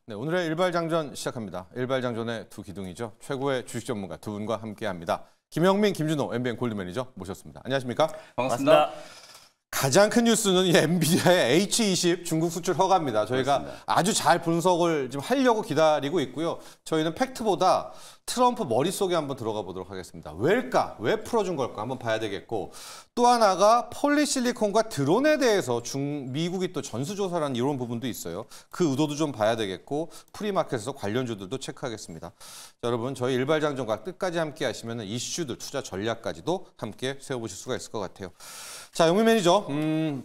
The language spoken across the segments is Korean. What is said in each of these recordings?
네, 오늘의 일발장전 시작합니다. 일발장전의 두 기둥이죠. 최고의 주식 전문가 두 분과 함께합니다. 김영민, 김준호, MBN 골드 매니저 모셨습니다. 안녕하십니까? 반갑습니다. 가장 큰 뉴스는 이 엔비디아의 H20 중국 수출 허가입니다. 저희가 그렇습니다. 아주 잘 분석을 지금 하려고 기다리고 있고요. 저희는 팩트보다 트럼프 머릿속에 한번 들어가 보도록 하겠습니다. 왜일까? 왜 풀어준 걸까? 한번 봐야 되겠고, 또 하나가 폴리실리콘과 드론에 대해서 미국이 또 전수조사라는 이런 부분도 있어요. 그 의도도 좀 봐야 되겠고, 프리마켓에서 관련주들도 체크하겠습니다. 자, 여러분, 저희 일발장전과 끝까지 함께 하시면 이슈들, 투자 전략까지도 함께 세워보실 수가 있을 것 같아요. 자, 영민 매니저,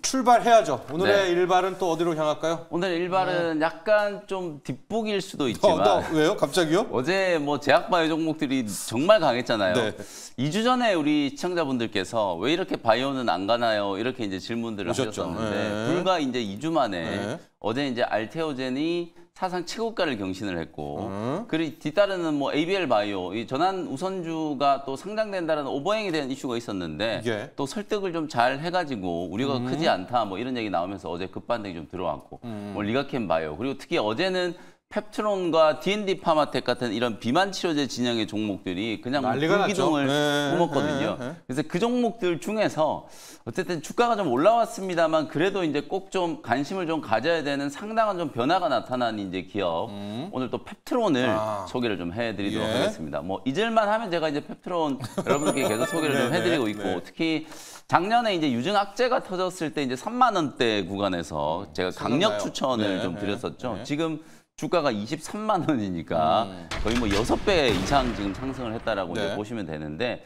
출발해야죠. 오늘의 일발은 또 어디로 향할까요? 오늘 일발은 약간 좀 뒷북일 수도 있지만 왜요? 갑자기요? 어제 뭐 제약바이오 종목들이 정말 강했잖아요. 네. 2주 전에 우리 시청자분들께서 왜 이렇게 바이오는 안 가나요? 이렇게 이제 질문들을 오셨죠. 하셨었는데 네. 불과 이제 2주 만에 네. 어제 이제 알테오젠이 사상 최고가를 경신을 했고 그리고 뒤따르는 뭐 ABL 바이오 이 전환 우선주가 또 상장된다는 오버행에 대한 이슈가 있었는데 예. 또 설득을 좀 잘 해가지고 우려가 크지 않다 뭐 이런 얘기 나오면서 어제 급반등이 좀 들어왔고 뭐 리가켄 바이오 그리고 특히 어제는 펩트론과 D&D 파마텍 같은 이런 비만 치료제 진영의 종목들이 그냥 불기둥을 뿜었거든요. 그래서 그 종목들 중에서 어쨌든 주가가 좀 올라왔습니다만 그래도 이제 꼭 좀 관심을 좀 가져야 되는 상당한 좀 변화가 나타난 이제 기업 오늘 또 펩트론을 소개를 좀 해드리도록 하겠습니다. 뭐 잊을만 하면 제가 이제 펩트론 여러분께 계속 소개를 좀 해드리고 있고 특히 작년에 이제 유증 악재가 터졌을 때 이제 3만 원대 구간에서 제가 강력 추천을 좀 드렸었죠. 지금 주가가 23만 원이니까 거의 뭐 6배 이상 지금 상승을 했다라고 이제 보시면 되는데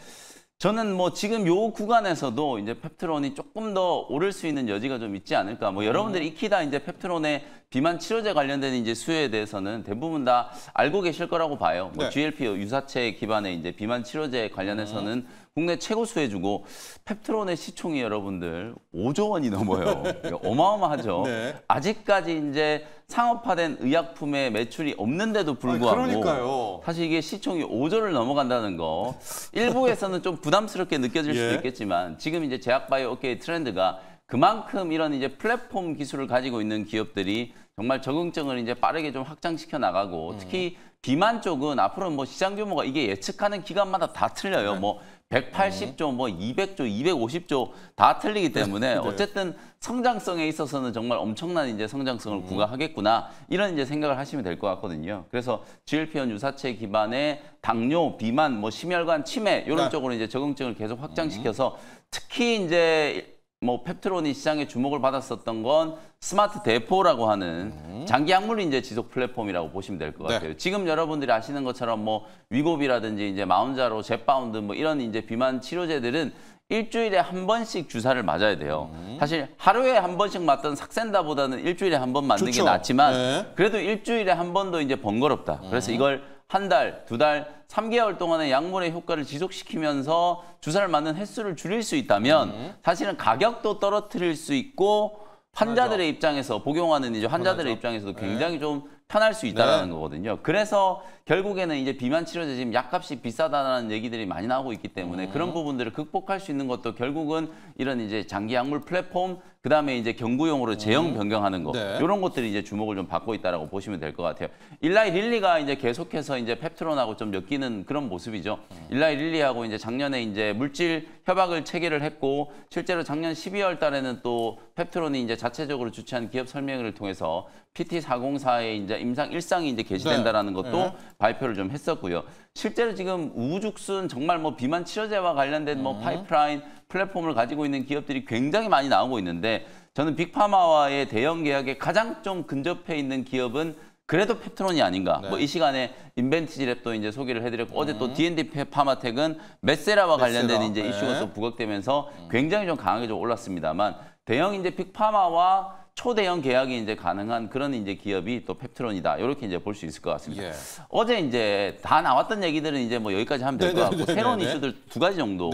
저는 뭐 지금 요 구간에서도 이제 펩트론이 조금 더 오를 수 있는 여지가 좀 있지 않을까. 뭐 여러분들이 익히다 이제 펩트론의 비만 치료제 관련된 이제 수요에 대해서는 대부분 다 알고 계실 거라고 봐요. 뭐 GLP 유사체 기반의 이제 비만 치료제 관련해서는 국내 최고 수혜주고 펩트론의 시총이 여러분들 5조 원이 넘어요. 어마어마하죠. 아직까지 이제 상업화된 의약품의 매출이 없는데도 불구하고 그러니까요. 사실 이게 시총이 5조를 넘어간다는 거 일부에서는 좀 부담스럽게 느껴질 수도 있겠지만 지금 이제 제약바이오 업계의 트렌드가 그만큼 이런 이제 플랫폼 기술을 가지고 있는 기업들이 정말 적응증을 이제 빠르게 좀 확장시켜 나가고 특히 비만 쪽은 앞으로는 뭐 시장 규모가 이게 예측하는 기간마다 다 틀려요. 뭐 180조, 뭐 200조, 250조 다 틀리기 때문에 어쨌든 성장성에 있어서는 정말 엄청난 이제 성장성을 구가하겠구나 이런 이제 생각을 하시면 될 것 같거든요. 그래서 GLP-1 유사체 기반의 당뇨, 비만, 뭐 심혈관 치매 이런 쪽으로 이제 적응증을 계속 확장시켜서 특히 이제 뭐 펩트론이 시장에 주목을 받았었던 건 스마트 대포라고 하는 장기 약물 이제 지속 플랫폼이라고 보시면 될 것 같아요. 지금 여러분들이 아시는 것처럼 뭐 위고비라든지 이제 마운자로, 젯바운드 뭐 이런 이제 비만 치료제들은 일주일에 한 번씩 주사를 맞아야 돼요. 사실 하루에 한 번씩 맞던 삭센다보다는 일주일에 한 번 맞는 게 낫지만 그래도 일주일에 한 번도 이제 번거롭다. 그래서 이걸 한 달, 두 달, 3개월 동안의 약물의 효과를 지속시키면서 주사를 맞는 횟수를 줄일 수 있다면 사실은 가격도 떨어뜨릴 수 있고 환자들의 입장에서 복용하는 이제 환자들의 입장에서도 굉장히 좀 편할 수 있다는 거거든요. 그래서 결국에는 이제 비만 치료제 지금 약값이 비싸다는 얘기들이 많이 나오고 있기 때문에 그런 부분들을 극복할 수 있는 것도 결국은 이런 이제 장기 약물 플랫폼 그다음에 이제 경구용으로 제형 변경하는 거 이런 것들이 이제 주목을 좀 받고 있다라고 보시면 될 것 같아요. 일라이 릴리가 이제 계속해서 이제 펩트론하고 좀 엮이는 그런 모습이죠. 일라이 릴리하고 이제 작년에 이제 물질 협약을 체결을 했고 실제로 작년 12월 달에는 또 펩트론이 이제 자체적으로 주최한 기업 설명회를 통해서 PT404의 이제 임상 1상이 이제 게시된다라는 것도 발표를 좀 했었고요. 실제로 지금 우후죽순 정말 뭐 비만 치료제와 관련된 뭐 파이프라인 플랫폼을 가지고 있는 기업들이 굉장히 많이 나오고 있는데 저는 빅파마와의 대형 계약에 가장 좀 근접해 있는 기업은 그래도 펩트론이 아닌가. 뭐 이 시간에 인벤티지랩도 이제 소개를 해드렸고 어제 또 D&D 파마텍은 메세라와 관련된 이제 이슈가 또 부각되면서 굉장히 좀 강하게 좀 올랐습니다만 대형 이제 빅파마와 초대형 계약이 이제 가능한 그런 이제 기업이 또 펩트론이다. 이렇게 이제 볼 수 있을 것 같습니다. 어제 이제 다 나왔던 얘기들은 이제 뭐 여기까지 하면 될 것 같고 새로운 이슈들 두 가지 정도.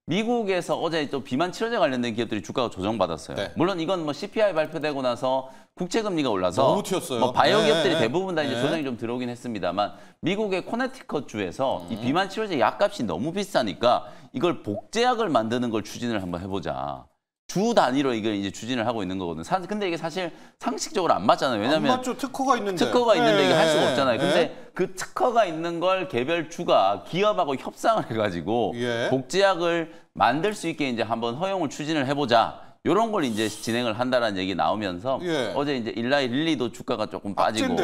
미국에서 어제 또 비만 치료제 관련된 기업들이 주가가 조정받았어요. 물론 이건 뭐 CPI 발표되고 나서 국채금리가 올라서 너무 튀었어요. 뭐 바이오 기업들이 대부분 다 이제 조정이 좀 들어오긴 했습니다만 미국의 코네티컷 주에서 이 비만 치료제 약값이 너무 비싸니까 이걸 복제약을 만드는 걸 추진을 한번 해보자. 주 단위로 이걸 이제 추진을 하고 있는 거거든요. 근데 이게 사실 상식적으로 안 맞잖아요. 왜냐하면 안 맞죠. 특허가 있는데. 이게 할 수가 없잖아요. 근데 그 특허가 있는 걸 개별 주가 기업하고 협상을 해가지고 복제약을 만들 수 있게 이제 한번 허용을 추진을 해보자. 이런 걸 이제 진행을 한다라는 얘기 나오면서 어제 이제 일라이 릴리도 주가가 조금 빠지고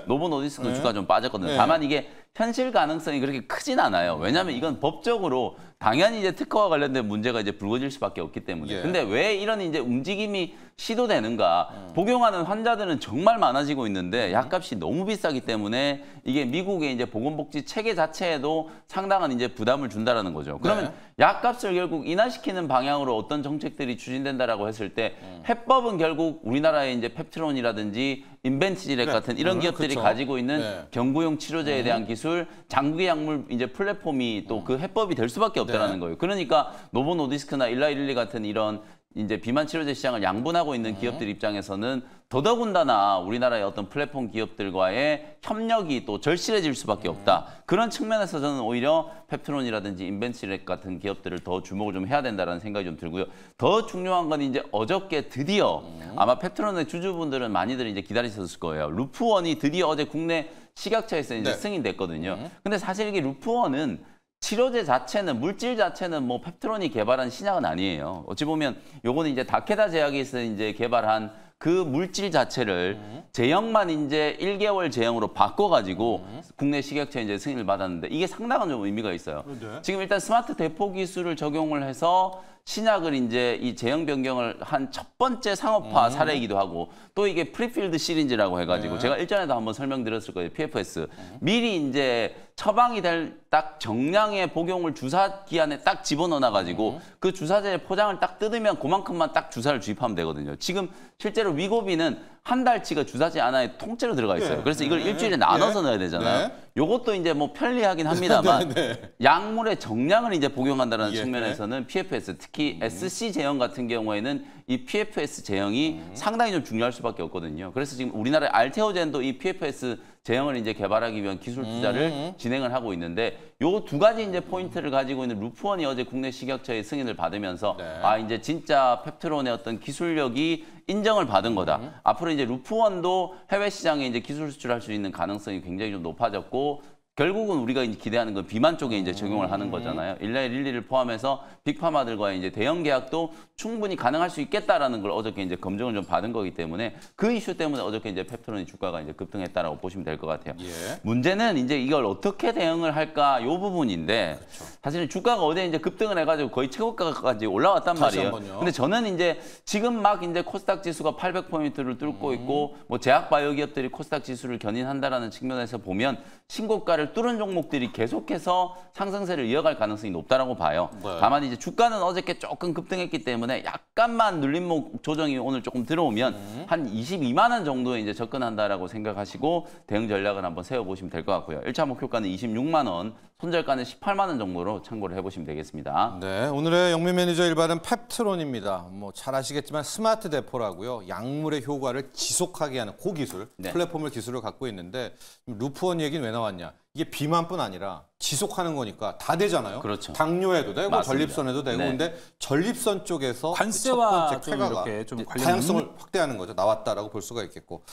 노보 노디스크도 주가 좀 빠졌거든요. 다만 이게 현실 가능성이 그렇게 크진 않아요. 왜냐하면 이건 법적으로 당연히 이제 특허와 관련된 문제가 이제 불거질 수밖에 없기 때문에. 근데 왜 이런 이제 움직임이 시도되는가? 복용하는 환자들은 정말 많아지고 있는데 약값이 너무 비싸기 때문에 이게 미국의 이제 보건복지 체계 자체에도 상당한 이제 부담을 준다라는 거죠. 그러면 약값을 결국 인하시키는 방향으로 어떤 정책들이 추진된다라고 했을 때 해법은 결국 우리나라의 이제 펩트론이라든지 인벤티지렉 같은 이런 기업들이 가지고 있는 경구용 치료제에 대한 기술, 장기 약물 이제 플랫폼이 또 그 해법이 될 수밖에 없다라는 거예요. 그러니까 노보 노디스크나 일라이 릴리 같은 이런 이제 비만 치료제 시장을 양분하고 있는 기업들 입장에서는 더더군다나 우리나라의 어떤 플랫폼 기업들과의 협력이 또 절실해질 수밖에 없다. 그런 측면에서 저는 오히려 펩트론이라든지 인벤티렉 같은 기업들을 더 주목을 좀 해야 된다는 생각이 좀 들고요. 더 중요한 건 이제 어저께 드디어 아마 펩트론의 주주분들은 많이들 이제 기다리셨을 거예요. 루프원이 드디어 어제 국내 식약처에서 이제 승인됐거든요. 근데 사실 이게 루프원은 치료제 자체는 물질 자체는 뭐 펩트론이 개발한 신약은 아니에요. 어찌 보면 요거는 이제 다케다 제약에서 이제 개발한 그 물질 자체를 제형만 이제 1개월 제형으로 바꿔가지고 국내 식약처에 이제 승인을 받았는데 이게 상당한 좀 의미가 있어요. 지금 일단 스마트 대포 기술을 적용을 해서 신약을 이제 이 제형 변경을 한 첫 번째 상업화 사례이기도 하고 또 이게 프리필드 시린지라고 해가지고 제가 일전에도 한번 설명드렸을 거예요. PFS. 미리 이제 처방이 될 딱 정량의 복용을 주사 기한에 딱 집어넣어가지고 그 주사제 포장을 딱 뜯으면 그만큼만 딱 주사를 주입하면 되거든요. 지금 실제로 위고비는 한 달치가 주사제 하나에 통째로 들어가 있어요. 그래서 이걸 일주일에 나눠서 넣어야 되잖아요. 요것도 이제 뭐 편리하긴 합니다만 약물의 정량을 이제 복용한다는 측면에서는 PFS, 특히 SC 제형 같은 경우에는 이 PFS 제형이 상당히 좀 중요할 수밖에 없거든요. 그래서 지금 우리나라의 알테오젠도 이 PFS 제형을 이제 개발하기 위한 기술 투자를 진행을 하고 있는데 요 두 가지 이제 포인트를 가지고 있는 루프원이 어제 국내 식약처의 승인을 받으면서 아 이제 진짜 펩트론의 어떤 기술력이 인정을 받은 거다. 앞으로 이제 루프원도 해외 시장에 이제 기술 수출할 수 있는 가능성이 굉장히 좀 높아졌고 결국은 우리가 이제 기대하는 건 비만 쪽에 이제 적용을 하는 거잖아요. 일라이 릴리를 포함해서 빅파마들과의 이제 대형 계약도 충분히 가능할 수 있겠다라는 걸 어저께 이제 검증을 좀 받은 거기 때문에 그 이슈 때문에 어저께 이제 펩트론의 주가가 이제 급등했다라고 보시면 될 것 같아요. 문제는 이제 이걸 어떻게 대응을 할까 요 부분인데 사실 주가가 어제 이제 급등을 해가지고 거의 최고가까지 올라왔단 말이에요. 근데 저는 이제 지금 막 이제 코스닥 지수가 800포인트를 뚫고 있고 뭐 제약바이오 기업들이 코스닥 지수를 견인한다라는 측면에서 보면 신고가를 뚫은 종목들이 계속해서 상승세를 이어갈 가능성이 높다라고 봐요. 다만 이제 주가는 어저께 조금 급등했기 때문에 약간만 눌림목 조정이 오늘 조금 들어오면 한 22만 원 정도에 이제 접근한다라고 생각하시고 대응 전략을 한번 세워보시면 될 것 같고요. 1차 목표가는 26만 원, 손절가는 18만 원 정도로 참고를 해보시면 되겠습니다. 네, 오늘의 영민 매니저 일발은 펩트론입니다. 뭐 잘 아시겠지만 스마트 대포라고요. 약물의 효과를 지속하게 하는 고기술, 플랫폼을 기술을 갖고 있는데 루프원 얘기는 왜 나왔냐? 이게 비만뿐 아니라 지속하는 거니까 다 되잖아요. 그렇죠. 당뇨에도 되고 맞습니다. 전립선에도 되고 근데 전립선 쪽에서 관세와 첫 번째 쾌가가 좀 다양성을 확대하는 거죠. 나왔다라고 볼 수가 있겠고.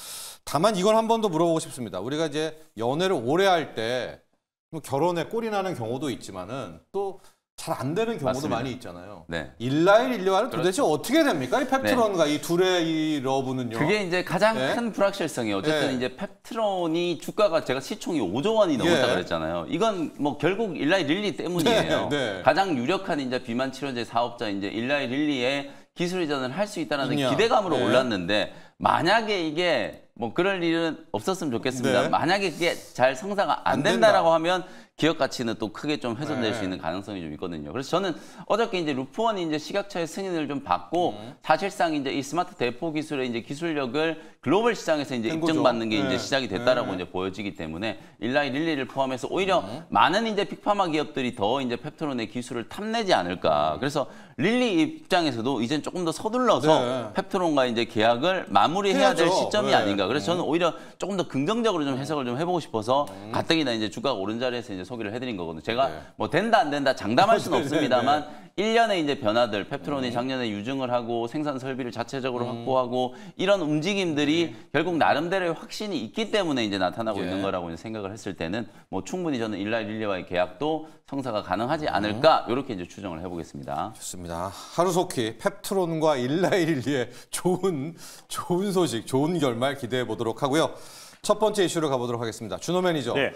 다만 이건 한 번 더 물어보고 싶습니다. 우리가 이제 연애를 오래 할 때 결혼에 꼴이 나는 경우도 있지만은 또 잘 안 되는 경우도 맞습니다. 많이 있잖아요. 네. 일라이 릴리와는 도대체 어떻게 됩니까? 이 펩트론과 이 둘의 이 러브는요. 그게 이제 가장 큰 불확실성이에요. 어쨌든 이제 펩트론이 주가가 제가 시총이 5조 원이 넘었다 그랬잖아요. 이건 뭐 결국 일라이 릴리 때문이에요. 가장 유력한 이제 비만 치료제 사업자 이제 일라이 릴리의 기술 이전을 할 수 있다는 기대감으로 올랐는데 만약에 이게 뭐 그럴 일은 없었으면 좋겠습니다. 만약에 그게 잘 성사가 안 된다라고 하면 기업 가치는 또 크게 좀 훼손될 수 있는 가능성이 좀 있거든요. 그래서 저는 어저께 이제 루프원이 이제 식약처의 승인을 좀 받고 사실상 이제 이 스마트 대포 기술의 이제 기술력을 글로벌 시장에서 이제 입증받는 게 이제 시작이 됐다라고 이제 보여지기 때문에 일라이 릴리를 포함해서 오히려 많은 이제 빅파마 기업들이 더 이제 펩트론의 기술을 탐내지 않을까. 그래서 릴리 입장에서도 이젠 조금 더 서둘러서 펩트론과 이제 계약을 마무리 마무리해야 될 해야죠. 시점이 네. 아닌가. 그래서 저는 오히려 조금 더 긍정적으로 좀 해석을 좀 해보고 싶어서 가뜩이나 이제 주가가 오른 자리에서 이제 소개를 해드린 거거든요. 제가 네. 뭐 된다 안 된다 장담할 수는 네, 없습니다만 1년의 이제 변화들, 펩트론이 작년에 유증을 하고 생산 설비를 자체적으로 확보하고 이런 움직임들이 결국 나름대로의 확신이 있기 때문에 이제 나타나고 있는 거라고 이제 생각을 했을 때는 뭐 충분히 저는 일라일리와의 계약도 성사가 가능하지 않을까 이렇게 이제 추정을 해보겠습니다. 좋습니다. 하루속히 펩트론과 일라일리의 좋은 소식, 좋은 결말 기대해 보도록 하고요. 첫 번째 이슈로 가보도록 하겠습니다. 준호 매니저. 네.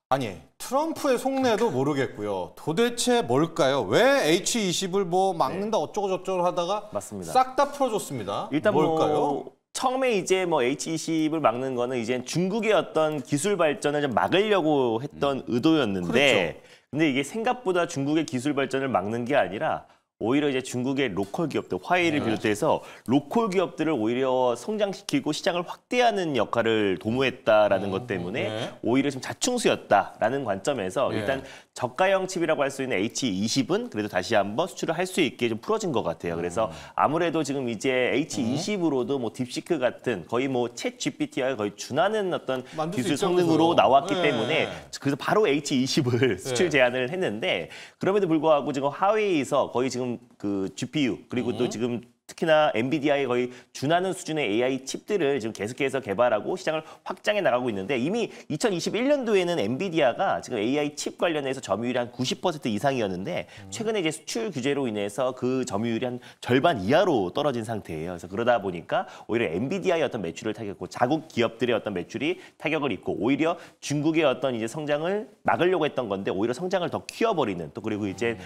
아니, 트럼프의 속내도 모르겠고요. 도대체 뭘까요? 왜 H20을 뭐 막는다 어쩌고 저쩌고 하다가 맞습니다. 싹 다 풀어줬습니다. 일단 뭘까요? 뭐 처음에 이제 뭐 H20을 막는 거는 이제 중국의 어떤 기술 발전을 좀 막으려고 했던 의도였는데, 그렇죠. 근데 이게 생각보다 중국의 기술 발전을 막는 게 아니라 오히려 이제 중국의 로컬 기업들, 화웨이를 비롯해서 로컬 기업들을 오히려 성장시키고 시장을 확대하는 역할을 도모했다라는 것 때문에 오히려 좀 자충수였다라는 관점에서 일단 저가형 칩이라고 할 수 있는 H20은 그래도 다시 한번 수출을 할 수 있게 좀 풀어진 것 같아요. 그래서 아무래도 지금 이제 H20으로도 뭐 딥시크 같은 거의 뭐 챗 GPT와 거의 준하는 어떤 만들 수 기술 있다면서요. 성능으로 나왔기 네. 때문에 그래서 바로 H20을 수출 제안을 했는데 그럼에도 불구하고 지금 하웨이에서 거의 지금 그 GPU 그리고 또 지금 특히나 엔비디아에 거의 준하는 수준의 AI 칩들을 지금 계속해서 개발하고 시장을 확장해 나가고 있는데 이미 2021년도에는 엔비디아가 지금 AI 칩 관련해서 점유율이 한 90% 이상이었는데 최근에 이제 수출 규제로 인해서 그 점유율이 한 절반 이하로 떨어진 상태예요. 그래서 그러다 보니까 오히려 엔비디아의 어떤 매출을 타격했고 자국 기업들의 어떤 매출이 타격을 입고 오히려 중국의 어떤 이제 성장을 막으려고 했던 건데 오히려 성장을 더 키워버리는 또 그리고 이제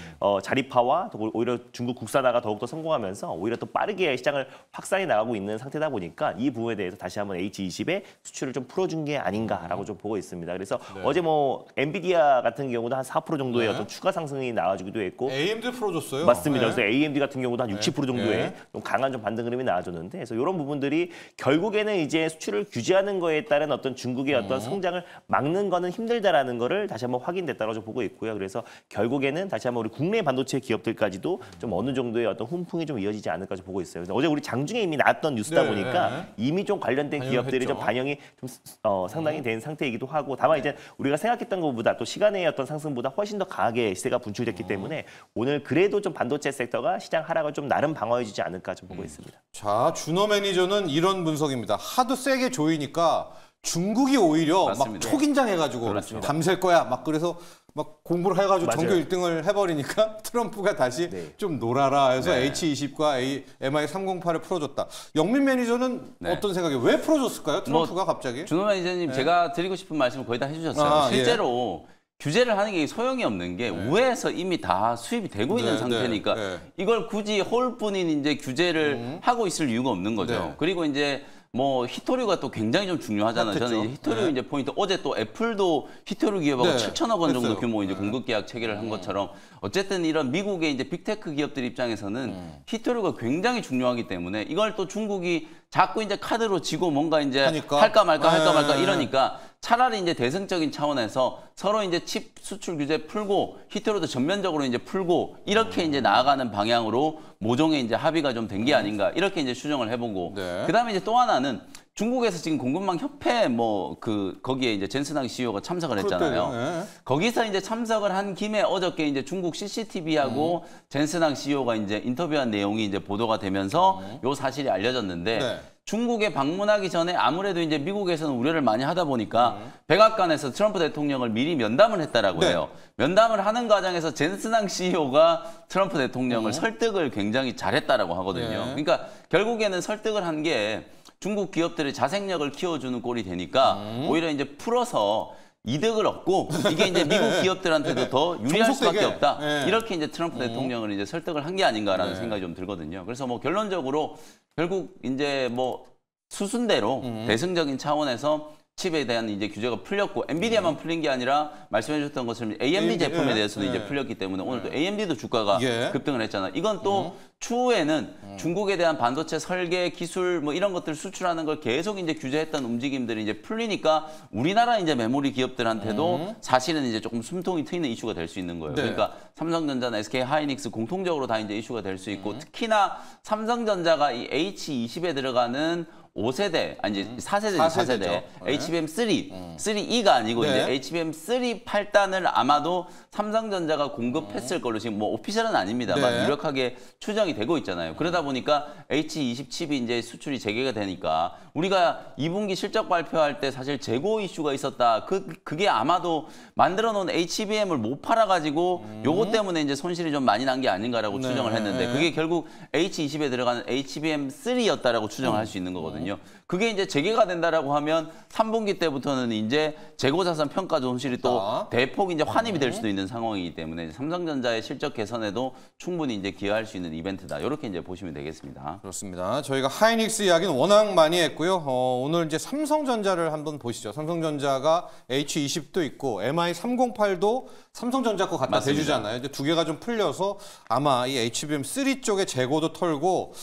자립화와 또 오히려 중국 국산화가 더욱더 성공하면서 오히려 또 빠르게 시장을 확산해 나가고 있는 상태다 보니까 이 부분에 대해서 다시 한번 H20의 수출을 좀 풀어준 게 아닌가라고 좀 보고 있습니다. 그래서 어제 뭐 엔비디아 같은 경우도 한 4% 정도의 어떤 추가 상승이 나와주기도 했고 AMD 풀어줬어요. 맞습니다. 네. 그래서 AMD 같은 경우도 한 60% 정도의 네. 좀 강한 좀 반등 흐름이 나와줬는데 그래서 이런 부분들이 결국에는 이제 수출을 규제하는 거에 따른 어떤 중국의 어떤 성장을 막는 거는 힘들다라는 거를 다시 한번 확인됐다고 좀 보고 있고요. 그래서 결국에는 다시 한번 우리 국내 반도체 기업들까지도 좀 어느 정도의 어떤 훈풍이 좀 이어지지 않을까 좀 보고 있어요. 그래서 어제 우리 장중에 이미 나왔던 뉴스다 네, 보니까 네. 이미 좀 관련된 기업들이 좀 반영이 좀 상당히 된 상태이기도 하고 다만 이제 우리가 생각했던 것보다 또 시간의 어떤 상승보다 훨씬 더 강하게 시세가 분출됐기 때문에 오늘 그래도 좀 반도체 섹터가 시장 하락을 좀 나름 방어해주지 않을까 좀 보고 있습니다. 자, 준호 매니저는 이런 분석입니다. 하도 세게 조이니까 중국이 오히려 맞습니다. 막 초긴장해가지고 그렇습니다. 밤샐 거야. 막 그래서 막 공부를 해가지고 맞아요. 전교 1등을 해버리니까 트럼프가 다시 네. 좀 놀아라 해서 네. H20과 MI308을 풀어줬다. 영민 매니저는 네. 어떤 생각이에요? 왜 풀어줬을까요? 트럼프가 갑자기? 준호 매니저님 제가 드리고 싶은 말씀을 거의 다 해주셨어요. 아, 실제로 규제를 하는 게 소용이 없는 게 우회에서 이미 다 수입이 되고 있는 네, 상태니까 네, 네. 이걸 굳이 홀뿐인 이제 규제를 하고 있을 이유가 없는 거죠. 네. 그리고 이제 뭐 히토류가 또 굉장히 좀 중요하잖아요. 핫했죠. 저는 이제 히토류 네. 이제 포인트 어제 또 애플도 히토류 기업하고 네, 7천억 원 정도 했어요. 규모 이제 공급 계약 체결을 한 것처럼 어쨌든 이런 미국의 이제 빅테크 기업들 입장에서는 히토류가 굉장히 중요하기 때문에 이걸 또 중국이 자꾸 이제 카드로 지고 뭔가 이제 하니까? 할까 말까 네. 이러니까 차라리 이제 대승적인 차원에서 서로 이제 칩 수출 규제 풀고 히토류도 전면적으로 이제 풀고 이렇게 이제 나아가는 방향으로 모종의 이제 합의가 좀 된 게 아닌가 이렇게 이제 추정을 해보고 네. 그다음에 이제 또 하나는 중국에서 지금 공급망 협회 뭐 거기에 이제 젠슨항 CEO가 참석을 했잖아요. 그럴 때, 네. 거기서 이제 참석을 한 김에 어저께 이제 중국 CCTV하고 젠슨항 CEO가 이제 인터뷰한 내용이 이제 보도가 되면서 요 사실이 알려졌는데 네. 중국에 방문하기 전에 아무래도 이제 미국에서는 우려를 많이 하다 보니까 백악관에서 트럼프 대통령을 미리 면담을 했다라고 네. 해요. 면담을 하는 과정에서 젠슨항 CEO가 트럼프 대통령을 설득을 굉장히 잘했다라고 하거든요. 네. 그러니까 결국에는 설득을 한 게 중국 기업들의 자생력을 키워주는 꼴이 되니까 오히려 이제 풀어서 이득을 얻고 이게 이제 미국 기업들한테도 더 유리할 수밖에 정속되게. 없다. 네. 이렇게 이제 트럼프 대통령을 이제 설득을 한 게 아닌가라는 생각이 좀 들거든요. 그래서 뭐 결론적으로 결국 이제 뭐 수순대로 대승적인 차원에서 칩에 대한 이제 규제가 풀렸고 엔비디아만 풀린 게 아니라 말씀해 주셨던 것처럼 AMD 제품에 대해서도 이제 풀렸기 때문에 오늘 또 AMD도 주가가 예. 급등을 했잖아요. 이건 또 추후에는 중국에 대한 반도체 설계 기술 뭐 이런 것들 수출하는 걸 계속 이제 규제했던 움직임들이 이제 풀리니까 우리나라 이제 메모리 기업들한테도 사실은 이제 조금 숨통이 트이는 이슈가 될 수 있는 거예요. 네. 그러니까 삼성전자나 SK 하이닉스 공통적으로 다 이제 이슈가 될 수 있고 특히나 삼성전자가 이 H20에 들어가는 5세대, 아니 이제 4세대, 4세대 죠. 4세대 네. HBM3, 3E가 아니고 네. 이제 HBM3 8단을 아마도 삼성전자가 공급했을 걸로 지금 뭐 오피셜은 아닙니다만 네. 유력하게 추정이 되고 있잖아요. 그러다 보니까 H20 칩이 이제 수출이 재개가 되니까 우리가 2분기 실적 발표할 때 사실 재고 이슈가 있었다. 그게 아마도 만들어 놓은 HBM을 못 팔아 가지고 요것 때문에 이제 손실이 좀 많이 난 게 아닌가라고 네. 추정을 했는데 그게 결국 H20에 들어가는 HBM3였다라고 추정할 수 있는 거거든요. 그게 이제 재개가 된다라고 하면 3분기 때부터는 이제 재고 자산 평가 손실이 또 대폭 이제 환입이 될 수도 있는 상황이기 때문에 삼성전자의 실적 개선에도 충분히 이제 기여할 수 있는 이벤트다. 이렇게 이제 보시면 되겠습니다. 그렇습니다. 저희가 하이닉스 이야기는 워낙 많이 했고요. 오늘 이제 삼성전자를 한번 보시죠. 삼성전자가 H20도 있고 MI308도 삼성전자 거 갖다 맞습니다. 대주잖아요. 이제 두 개가 좀 풀려서 아마 이 HBM3 쪽의 재고도 털고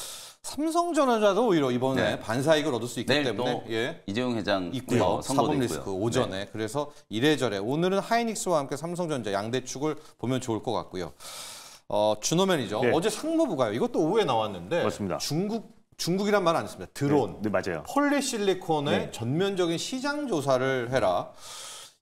삼성전자도 오히려 이번에 네. 반사이익을 얻을 수 있기 내일 때문에 또 예. 이재용 회장 있고요. 선거도 사법 있고요. 리스크 오전에. 네. 그래서 이래저래 오늘은 하이닉스와 함께 삼성전자 양대축을 보면 좋을 것 같고요. 준호맨이죠. 네. 어제 상무부가요. 이것도 오후에 나왔는데 맞습니다. 중국이란 말 안 했습니다. 드론. 네, 맞아요. 폴리실리콘의 네. 전면적인 시장 조사를 해라.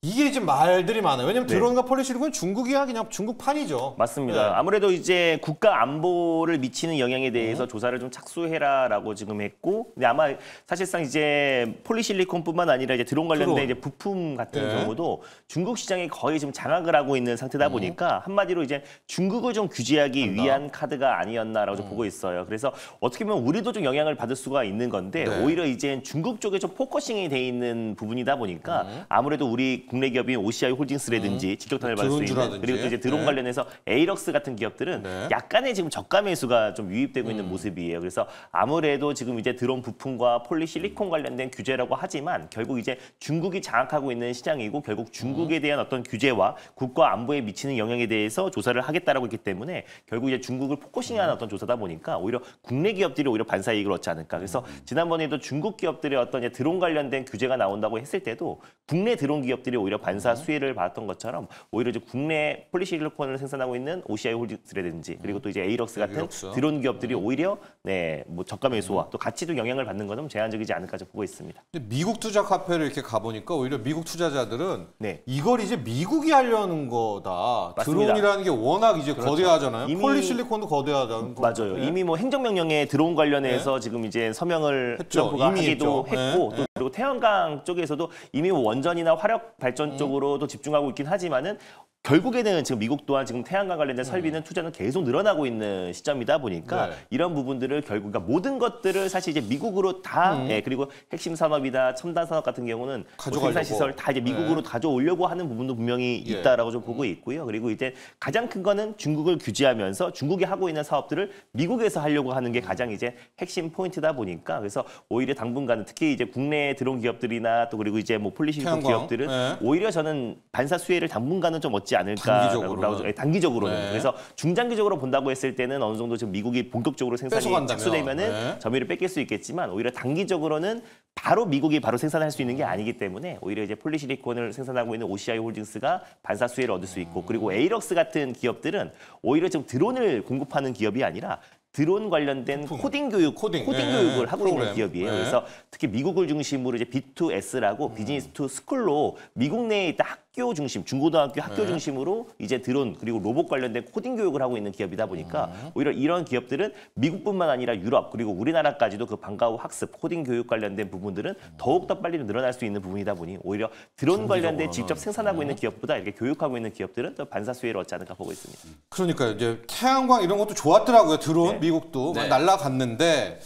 이게 지금 말들이 많아요. 왜냐면 네. 드론과 폴리실리콘은 중국이야 그냥 중국판이죠. 맞습니다. 네. 아무래도 이제 국가 안보를 미치는 영향에 대해서 조사를 좀 착수해라라고 지금 했고, 근데 아마 사실상 이제 폴리실리콘뿐만 아니라 이제 드론 관련된 드론. 이제 부품 같은 네. 경우도 중국 시장이 거의 지금 장악을 하고 있는 상태다 보니까 한마디로 이제 중국을 좀 규제하기 위한 카드가 아니었나라고 좀 보고 있어요. 그래서 어떻게 보면 우리도 좀 영향을 받을 수가 있는 건데 네. 오히려 이제 중국 쪽에 좀 포커싱이 돼 있는 부분이다 보니까 아무래도 우리 국내 기업인 OCI 홀딩스라든지 직격탄을 받을 수 있는 드론주라든지. 그리고 또 이제 드론 네. 관련해서 에이럭스 같은 기업들은 네. 약간의 지금 저가 매수가 좀 유입되고 있는 모습이에요. 그래서 아무래도 지금 이제 드론 부품과 폴리실리콘 관련된 규제라고 하지만 결국 이제 중국이 장악하고 있는 시장이고 결국 중국에 대한 어떤 규제와 국가 안보에 미치는 영향에 대해서 조사를 하겠다라고 했기 때문에 결국 이제 중국을 포커싱하는 어떤 조사다 보니까 오히려 국내 기업들이 오히려 반사 이익을 얻지 않을까. 그래서 지난번에도 중국 기업들의 어떤 이제 드론 관련된 규제가 나온다고 했을 때도 국내 드론 기업들이 오히려 반사 수혜를 받았던 것처럼 오히려 이제 국내 폴리실리콘을 생산하고 있는 OCI 홀딩스라든지 그리고 또 이제 에이럭스 같은 에이럭스. 드론 기업들이 오히려 네, 뭐 저가 매수와 또 가치도 영향을 받는 것은 제한적이지 않을까 좀 보고 있습니다. 근데 미국 투자 카페를 이렇게 가보니까 오히려 미국 투자자들은 네. 이걸 이제 미국이 하려는 거다. 맞습니다. 드론이라는 게 워낙 이제 거대하잖아요. 이미- 폴리실리콘도 거대하다는 거. 맞아요. 이미 뭐 행정명령에 드론 관련해서 지금 이제 서명을 했죠. 트럼프가 이미 하기도 했죠. 했고 네. 또 그리고 태양광 쪽에서도 이미 뭐 원전이나 화력 발전 쪽으로도 집중하고 있긴 하지만은 결국에는 지금 미국 또한 지금 태양광 관련된 설비는 투자는 계속 늘어나고 있는 시점이다 보니까 네. 이런 부분들을 결국 그러니까 모든 것들을 사실 이제 미국으로 다 예, 그리고 핵심 산업이다 첨단 산업 같은 경우는 뭐 가져가려고. 생산 시설 다 이제 미국으로 가져오려고 하는 부분도 분명히 예. 있다라고 좀 보고 있고요. 그리고 이제 가장 큰 거는 중국을 규제하면서 중국이 하고 있는 사업들을 미국에서 하려고 하는 게 가장 이제 핵심 포인트다 보니까 그래서 오히려 당분간은 특히 이제 국내 드론 기업들이나 또 그리고 이제 뭐 폴리실리콘 태양광. 기업들은 네. 오히려 저는 반사 수혜를 당분간은 좀 얻지 않을까. 단기적으로는. 단기적으로는. 네. 그래서 중장기적으로 본다고 했을 때는 어느 정도 지금 미국이 본격적으로 생산이 뺏어간다면. 착수되면은 네. 점유율을 뺏길 수 있겠지만 오히려 단기적으로는 바로 미국이 바로 생산할 수 있는 게 아니기 때문에 오히려 이제 폴리실리콘을 생산하고 있는 OCI 홀딩스가 반사 수혜를 얻을 수 있고 그리고 에이럭스 같은 기업들은 오히려 지금 드론을 공급하는 기업이 아니라 드론 관련된 코딩 교육, 코딩. 네. 교육을 하고 프로그램. 있는 기업이에요. 네. 그래서 특히 미국을 중심으로 이제 B2S라고 비즈니스 투 스쿨로 미국 내에 있다 학교 중심, 중고등학교 학교 네. 중심으로 이제 드론 그리고 로봇 관련된 코딩 교육을 하고 있는 기업이다 보니까 오히려 이런 기업들은 미국뿐만 아니라 유럽 그리고 우리나라까지도 그 방과 후 학습, 코딩 교육 관련된 부분들은 더욱 더 빨리 늘어날 수 있는 부분이다 보니 오히려 드론 관련된 직접 생산하고 있는 기업보다 이렇게 교육하고 있는 기업들은 더 반사 수혜를 얻지 않을까 보고 있습니다. 그러니까 이제 태양광 이런 것도 좋았더라고요. 드론 네. 미국도 네. 날아갔는데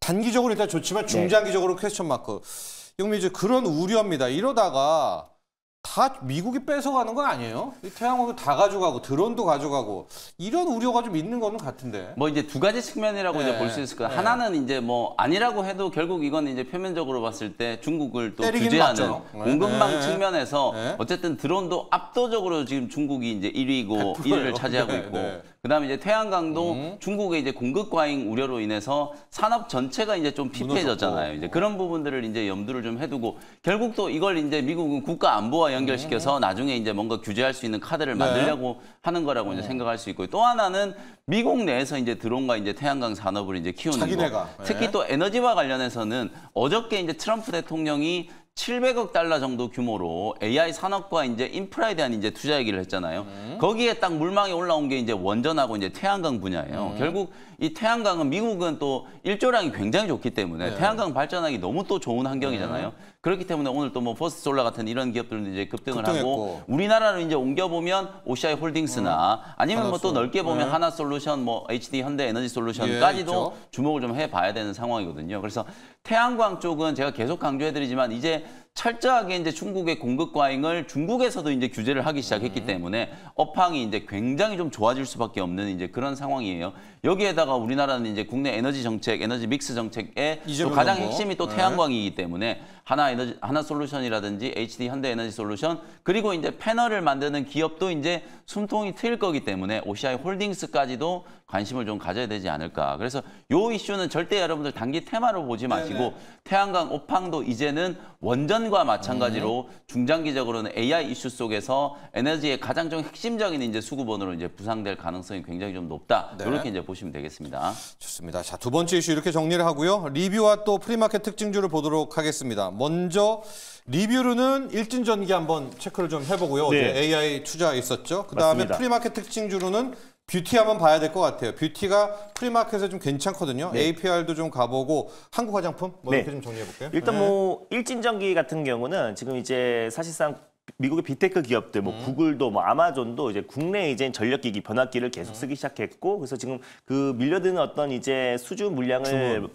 단기적으로 일단 좋지만 중장기적으로 퀘스천 마크. 영미 그런 우려입니다. 이러다가 다 미국이 뺏어가는 거 아니에요? 이 태양광도 다 가져가고 드론도 가져가고 이런 우려가 좀 있는 거는 같은데. 뭐 이제 두 가지 측면이라고 네. 이제 볼 수 있을 거예요. 네. 하나는 이제 뭐 아니라고 해도 결국 이건 이제 표면적으로 봤을 때 중국을 또 때리긴 규제하는 맞죠. 네. 공급망 네. 측면에서 네. 어쨌든 드론도 압도적으로 지금 중국이 이제 1위고 1위를 차지하고 네, 있고 네. 그다음에 이제 태양광도 중국의 이제 공급 과잉 우려로 인해서 산업 전체가 이제 좀 피폐해졌잖아요. 무너졌고. 이제 그런 부분들을 이제 염두를 좀 해두고 결국 또 이걸 이제 미국은 국가 안보와 연결 연결시켜서 나중에 이제 뭔가 규제할 수 있는 카드를 만들려고 하는 거라고 이제 생각할 수 있고요. 또 하나는 미국 내에서 이제 드론과 이제 태양광 산업을 이제 키우는 자기네가. 거. 특히 또 에너지와 관련해서는 어저께 이제 트럼프 대통령이 700억 달러 정도 규모로 AI 산업과 이제 인프라에 대한 이제 투자 얘기를 했잖아요. 거기에 딱 물망에 올라온 게 이제 원전하고 이제 태양광 분야예요. 결국 이 태양광은 미국은 또 일조량이 굉장히 좋기 때문에 태양광 발전하기 너무 또 좋은 환경이잖아요. 그렇기 때문에 오늘 또 뭐 퍼스트솔라 같은 이런 기업들은 이제 급등을 하고 우리나라로 이제 옮겨보면 OCI 홀딩스나 아니면 뭐 또 넓게 보면 하나솔루션, 뭐 HD 현대 에너지 솔루션까지도 주목을 좀 해봐야 되는 상황이거든요. 그래서 태양광 쪽은 제가 계속 강조해드리지만 이제 철저하게 이제 중국의 공급 과잉을 중국에서도 이제 규제를 하기 시작했기 때문에 업황이 이제 굉장히 좀 좋아질 수밖에 없는 이제 그런 상황이에요. 여기에다가 우리나라는 이제 국내 에너지 정책, 에너지 믹스 정책의 또 가장 핵심이 또 태양광이기 때문에 하나 솔루션이라든지 HD 현대 에너지 솔루션 그리고 이제 패널을 만드는 기업도 이제 숨통이 트일 거기 때문에 OCI 홀딩스까지도 관심을 좀 가져야 되지 않을까. 그래서 요 이슈는 절대 여러분들 단기 테마로 보지 마시고 태양광 업황도 이제는 원전과 마찬가지로 중장기적으로는 AI 이슈 속에서 에너지의 가장 좀 핵심적인 이제 수급원으로 이제 부상될 가능성이 굉장히 좀 높다. 이렇게 이제 보시면 되겠습니다. 좋습니다. 자, 두 번째 이슈 이렇게 정리를 하고요. 리뷰와 또 프리마켓 특징주를 보도록 하겠습니다. 먼저 리뷰로는 일진전기 한번 체크를 좀 해보고요. 어제 AI 투자 있었죠. 그다음에 맞습니다. 프리마켓 특징주로는 뷰티 한번 봐야 될 것 같아요. 뷰티가 프리마켓에 좀 괜찮거든요. APR도 좀 가보고 한국 화장품 뭐 이렇게 좀 정리해볼게요. 일단 뭐 일진전기 같은 경우는 지금 이제 사실상 미국의 빅테크 기업들, 뭐 구글도, 뭐 아마존도 이제 국내 이제 전력기기, 변압기를 계속 쓰기 시작했고, 그래서 지금 그 밀려드는 어떤 이제 수주 물량을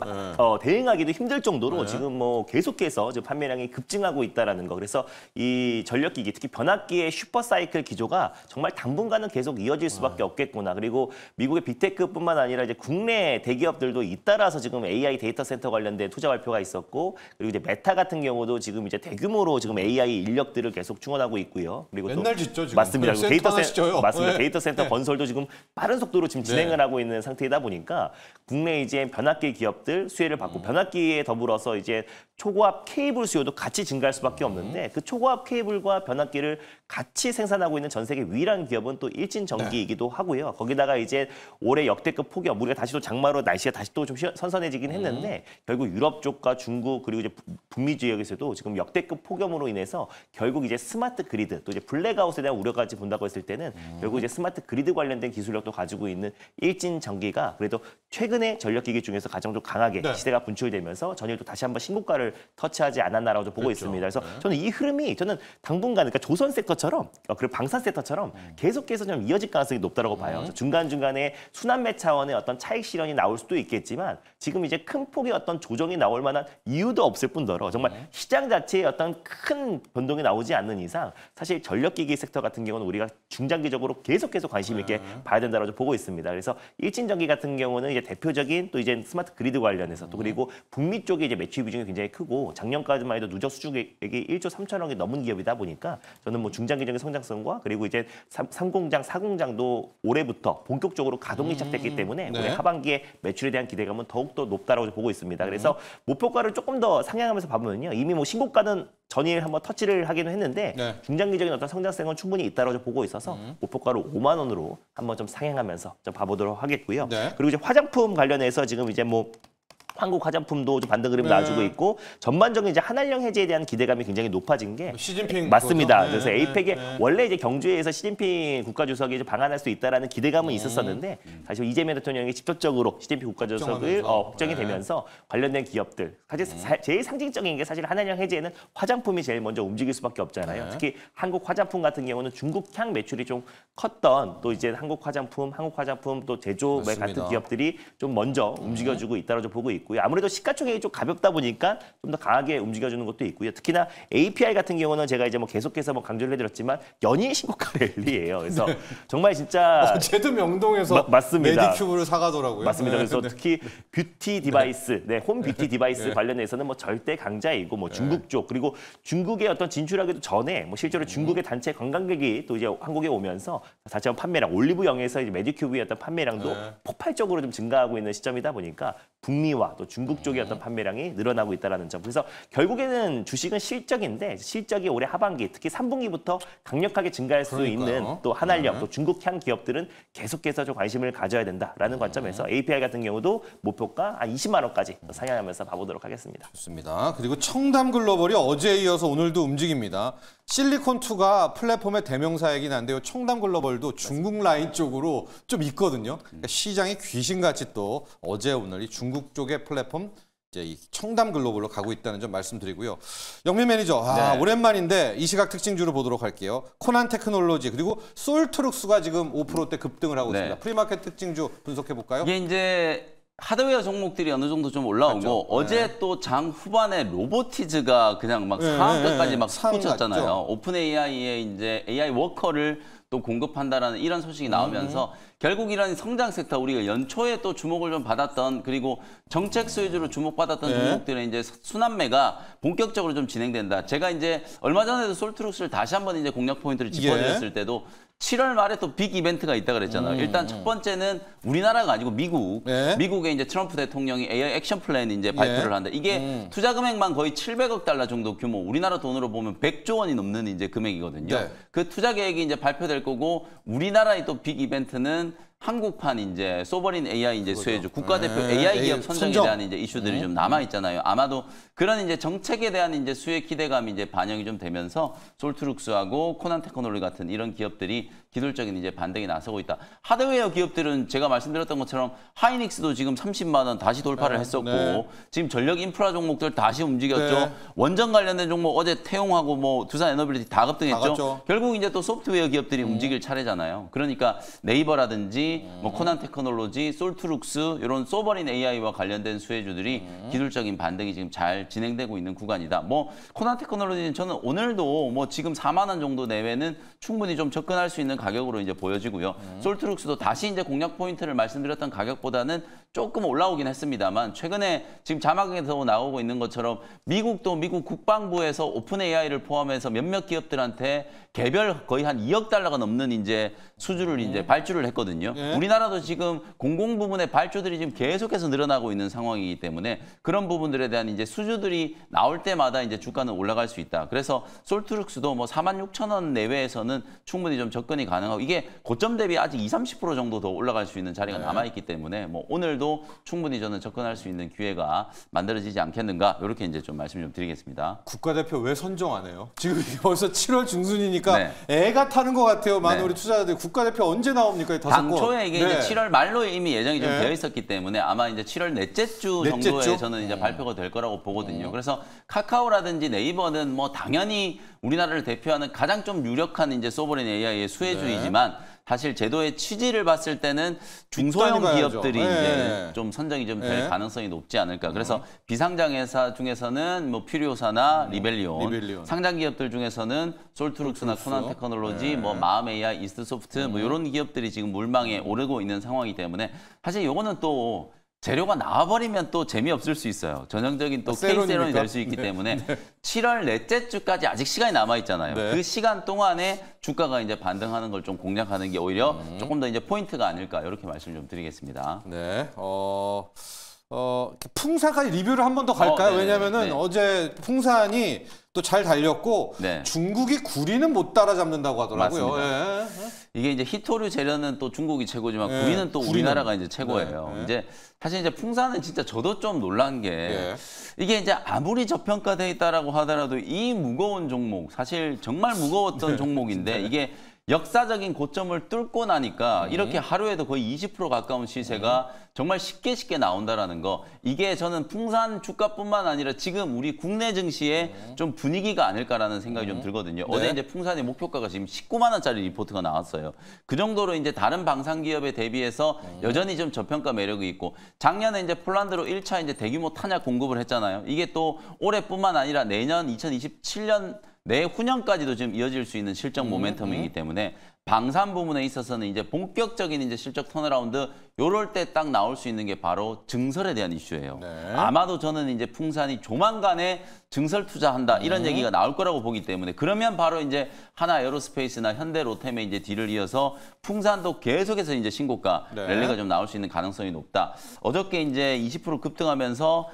대응하기도 힘들 정도로 지금 뭐 계속해서 지금 판매량이 급증하고 있다라는 거. 그래서 이 전력기기, 특히 변압기의 슈퍼사이클 기조가 정말 당분간은 계속 이어질 수밖에 없겠구나. 그리고 미국의 빅테크뿐만 아니라 이제 국내 대기업들도 잇따라서 지금 AI 데이터 센터 관련된 투자 발표가 있었고, 그리고 이제 메타 같은 경우도 지금 이제 대규모로 지금 AI 인력들을 계속 충원하고 있고요. 그리고 맨날 짓죠, 지금. 맞습니다. 센터 데이터 하나 짓죠. 맞습니다. 데이터 센터 건설도 지금 빠른 속도로 지금 진행을 하고 있는 상태이다 보니까 국내 이제 변압기 기업들 수혜를 받고 변압기에 더불어서 이제 초고압 케이블 수요도 같이 증가할 수밖에 없는데 그 초고압 케이블과 변압기를 같이 생산하고 있는 전 세계 유일한 기업은 또 일진전기이기도 하고요. 거기다가 이제 올해 역대급 폭염, 우리가 다시 또 장마로 날씨가 다시 또 좀 선선해지긴 했는데 결국 유럽 쪽과 중국 그리고 이제 북미 지역에서도 지금 역대급 폭염으로 인해서 결국 이제 스마트 그리드 또 이제 블랙아웃에 대한 우려까지 본다고 했을 때는 결국 이제 스마트 그리드 관련된 기술력도 가지고 있는 일진전기가 그래도 최근에 전력기기 중에서 가장 좀 강하게 시대가 분출되면서 전일도 다시 한번 신고가를 터치하지 않았나라고 좀 보고 있습니다. 그래서 저는 이 흐름이 저는 당분간 그러니까 조선 섹터처럼 그리고 방산 섹터처럼 계속해서 좀 이어질 가능성이 높다고 봐요. 중간중간에 순환매 차원의 어떤 차익 실현이 나올 수도 있겠지만 지금 이제 큰 폭의 어떤 조정이 나올 만한 이유도 없을 뿐더러 정말 시장 자체에 어떤 큰 변동이 나오지 않는 이상 사실 전력기기 섹터 같은 경우는 우리가 중장기적으로 계속해서 관심 있게 봐야 된다고 좀 보고 있습니다. 그래서 일진전기 같은 경우는 이제 대표적인 또 이제 스마트 그리드 관련해서 또 그리고 북미 쪽에 이제 매출 비중이 굉장히 크고 작년까지만 해도 누적 수주액이 1조 3천억이 넘은 기업이다 보니까 저는 뭐 중장기적인 성장성과 그리고 이제 3공장, 4공장도 올해부터 본격적으로 가동이 시작됐기 때문에 올해 하반기에 매출에 대한 기대감은 더욱더 높다라고 보고 있습니다. 그래서 목표가를 조금 더 상향하면서 봐보면요. 이미 뭐 신고가는 전일 한번 터치를 하기는 했는데 중장기적인 어떤 성장성은 충분히 있다고 보고 있어서 목표가로 5만 원으로 한번 좀 상향하면서 좀 봐보도록 하겠고요. 그리고 이제 화장품 관련해서 지금 이제 뭐 한국 화장품도 좀 반등 흐름을 놔주고 있고 전반적인 이제 한한령 해제에 대한 기대감이 굉장히 높아진 게 시진핑 맞습니다. 그래서 에이펙에 원래 이제 경주에에서 시진핑 국가주석이 이제 방한할 수 있다라는 기대감은 있었었는데 사실 이재명 대통령이 직접적으로 시진핑 국가주석을 확정이 되면서 관련된 기업들 사실 제일 상징적인 게 사실 한한령 해제에는 화장품이 제일 먼저 움직일 수밖에 없잖아요. 특히 한국 화장품 같은 경우는 중국향 매출이 좀 컸던 또 이제 한국 화장품 또 제조 같은 기업들이 좀 먼저 움직여주고 있다고 보고 있고요. 아무래도 시가총액이 좀 가볍다 보니까 좀 더 강하게 움직여주는 것도 있고요. 특히나 API 같은 경우는 제가 이제 뭐 계속해서 뭐 강조를 해드렸지만 연일 신고가 랠리예요. 그래서 정말 진짜 제도 명동에서 맞습니다. 메디큐브를 사가더라고요. 맞습니다. 그래서 특히 뷰티 디바이스, 홈 뷰티 디바이스 관련해서는 뭐 절대 강자이고 뭐 중국 쪽 그리고 중국에 어떤 진출하기도 전에 뭐 실제로 중국의 단체 관광객이 또 이제 한국에 오면서 다시 한번 판매량 올리브영에서 이제 메디큐브의 어떤 판매량도 폭발적으로 좀 증가하고 있는 시점이다 보니까 북미와 또 중국 쪽의 어떤 판매량이 늘어나고 있다는 점. 그래서 결국에는 주식은 실적인데 실적이 올해 하반기 특히 3분기부터 강력하게 증가할 수 있는 또 한알력 또 중국향 기업들은 계속해서 좀 관심을 가져야 된다라는 관점에서 API 같은 경우도 목표가 한 20만 원까지 상향하면서 봐보도록 하겠습니다. 좋습니다. 그리고 청담 글로벌이 어제에 이어서 오늘도 움직입니다. 실리콘2가 플랫폼의 대명사이긴 한데요. 청담 글로벌도 중국 라인 쪽으로 좀 있거든요. 그러니까 시장이 귀신같이 또 어제 오늘이 중국 쪽의 플랫폼 이제 이 청담 글로벌로 가고 있다는 점 말씀드리고요. 영민 매니저, 네. 오랜만인데 이 시각 특징주로 보도록 할게요. 코난 테크놀로지 그리고 솔트룩스가 지금 5%대 급등을 하고 네. 있습니다. 프리마켓 특징주 분석해 볼까요? 이게 이제 하드웨어 종목들이 어느 정도 좀 올라오고 맞죠. 어제 또 장 후반에 로보티즈가 그냥 막 상한가까지 막 상 솟았잖아요. 갔죠. 오픈 AI의 이제 AI 워커를 또 공급한다라는 이런 소식이 나오면서 결국 이런 성장 섹터 우리가 연초에 또 주목을 좀 받았던 그리고 정책 수혜주로 주목받았던 종목들의 이제 순환매가 본격적으로 좀 진행된다. 제가 이제 얼마 전에도 솔트룩스를 다시 한번 이제 공략 포인트를 짚어드렸을 때도 7월 말에 또 빅 이벤트가 있다 그랬잖아요. 일단 첫 번째는 우리나라가 아니고 미국. 네. 미국의 이제 트럼프 대통령이 AI 액션 플랜 이제 발표를 한다. 이게 투자 금액만 거의 700억 달러 정도 규모. 우리나라 돈으로 보면 100조 원이 넘는 이제 금액이거든요. 네. 그 투자 계획이 이제 발표될 거고 우리나라의 또 빅 이벤트는 한국판 이제 소버린 AI 이제 수혜주 국가대표 AI 기업 선정에 대한 이제 이슈들이 좀 남아 있잖아요. 아마도 그런 이제 정책에 대한 이제 수혜 기대감이 이제 반영이 좀 되면서 솔트룩스하고 코난 테크놀로지 같은 이런 기업들이 기술적인 이제 반등에 나서고 있다. 하드웨어 기업들은 제가 말씀드렸던 것처럼 하이닉스도 지금 30만 원 다시 돌파를 했었고 지금 전력 인프라 종목들 다시 움직였죠. 원전 관련된 종목 어제 태용하고 뭐 두산 에너빌리티 다 급등했죠. 결국 이제 또 소프트웨어 기업들이 움직일 차례잖아요. 그러니까 네이버라든지 뭐 코난 테크놀로지, 솔트룩스 이런 소버린 AI와 관련된 수혜주들이 기술적인 반등이 지금 잘 진행되고 있는 구간이다. 뭐 코난 테크놀로지는 저는 오늘도 뭐 지금 4만 원 정도 내외는 충분히 좀 접근할 수 있는 가격으로 이제 보여지고요. 솔트룩스도 다시 이제 공략 포인트를 말씀드렸던 가격보다는 조금 올라오긴 했습니다만 최근에 지금 자막에서 나오고 있는 것처럼 미국도 미국 국방부에서 오픈 AI를 포함해서 몇몇 기업들한테 개별 거의 한 2억 달러가 넘는 이제 수주를 이제 발주를 했거든요. 우리나라도 지금 공공 부문의 발주들이 지금 계속해서 늘어나고 있는 상황이기 때문에 그런 부분들에 대한 이제 수주들이 나올 때마다 이제 주가는 올라갈 수 있다. 그래서 솔트룩스도 뭐 46,000원 내외에서는 충분히 좀 접근이 가능하고 이게 고점 대비 아직 20-30% 정도 더 올라갈 수 있는 자리가 남아 있기 때문에 뭐 오늘도 충분히 저는 접근할 수 있는 기회가 만들어지지 않겠는가 이렇게 이제 좀 말씀 좀 드리겠습니다. 국가대표 왜 선정 안 해요? 지금 벌써 7월 중순이니까 애가 타는 것 같아요. 많은 우리 투자자들 국가대표 언제 나옵니까? 당초에 이게 이제 7월 말로 이미 예정이 좀 되어 있었기 때문에 아마 이제 7월 넷째 주 정도에 저는 이제 발표가 될 거라고 보거든요. 그래서 카카오라든지 네이버는 뭐 당연히 우리나라를 대표하는 가장 좀 유력한 이제 소버린 AI의 수혜주이지만 사실 제도의 취지를 봤을 때는 중소형 기업들이 이제 좀 선정이 좀 될 가능성이 높지 않을까. 그래서 비상장 회사 중에서는 뭐 퓨리오사나 리벨리온, 상장 기업들 중에서는 솔트룩스나 코난 테크놀로지, 뭐 마음 AI, 이스트소프트 뭐 이런 기업들이 지금 물망에 오르고 있는 상황이기 때문에 사실 요거는 또 재료가 나와버리면 또 재미없을 수 있어요. 전형적인 또 케이스 세론이 될 수 있기 때문에 7월 넷째 주까지 아직 시간이 남아있잖아요. 그 시간 동안에 주가가 이제 반등하는 걸 좀 공략하는 게 오히려 조금 더 이제 포인트가 아닐까 이렇게 말씀 좀 드리겠습니다. 네. 풍사까지 리뷰를 한 번 더 갈까요? 왜냐면은 어제 풍산이 또 잘 달렸고 중국이 구리는 못 따라잡는다고 하더라고요. 이게 이제 히토류 재료는 또 중국이 최고지만 구리는 또 우리나라가 이제 최고예요. 이제 사실 이제 풍산은 진짜 저도 좀 놀란 게 이게 이제 아무리 저평가돼 있다라고 하더라도 이 무거운 종목 사실 정말 무거웠던 종목인데 이게 역사적인 고점을 뚫고 나니까 이렇게 하루에도 거의 20% 가까운 시세가 정말 쉽게 나온다라는 거. 이게 저는 풍산 주가뿐만 아니라 지금 우리 국내 증시의 좀 분위기가 아닐까라는 생각이 좀 들거든요. 어제 이제 풍산의 목표가가 지금 19만 원짜리 리포트가 나왔어요. 그 정도로 이제 다른 방산 기업에 대비해서 여전히 좀 저평가 매력이 있고 작년에 이제 폴란드로 1차 이제 대규모 탄약 공급을 했잖아요. 이게 또 올해뿐만 아니라 내년 2027년 내후년까지도 지금 이어질 수 있는 실적 모멘텀이기 때문에 방산 부분에 있어서는 이제 본격적인 이제 실적 턴어라운드 요럴 때 딱 나올 수 있는 게 바로 증설에 대한 이슈예요. 네. 아마도 저는 이제 풍산이 조만간에 증설 투자한다 이런 얘기가 나올 거라고 보기 때문에 그러면 바로 이제 하나 에어로스페이스나 현대 로템의 이제 뒤를 이어서 풍산도 계속해서 이제 신고가 네. 랠리가 좀 나올 수 있는 가능성이 높다. 어저께 이제 20% 급등하면서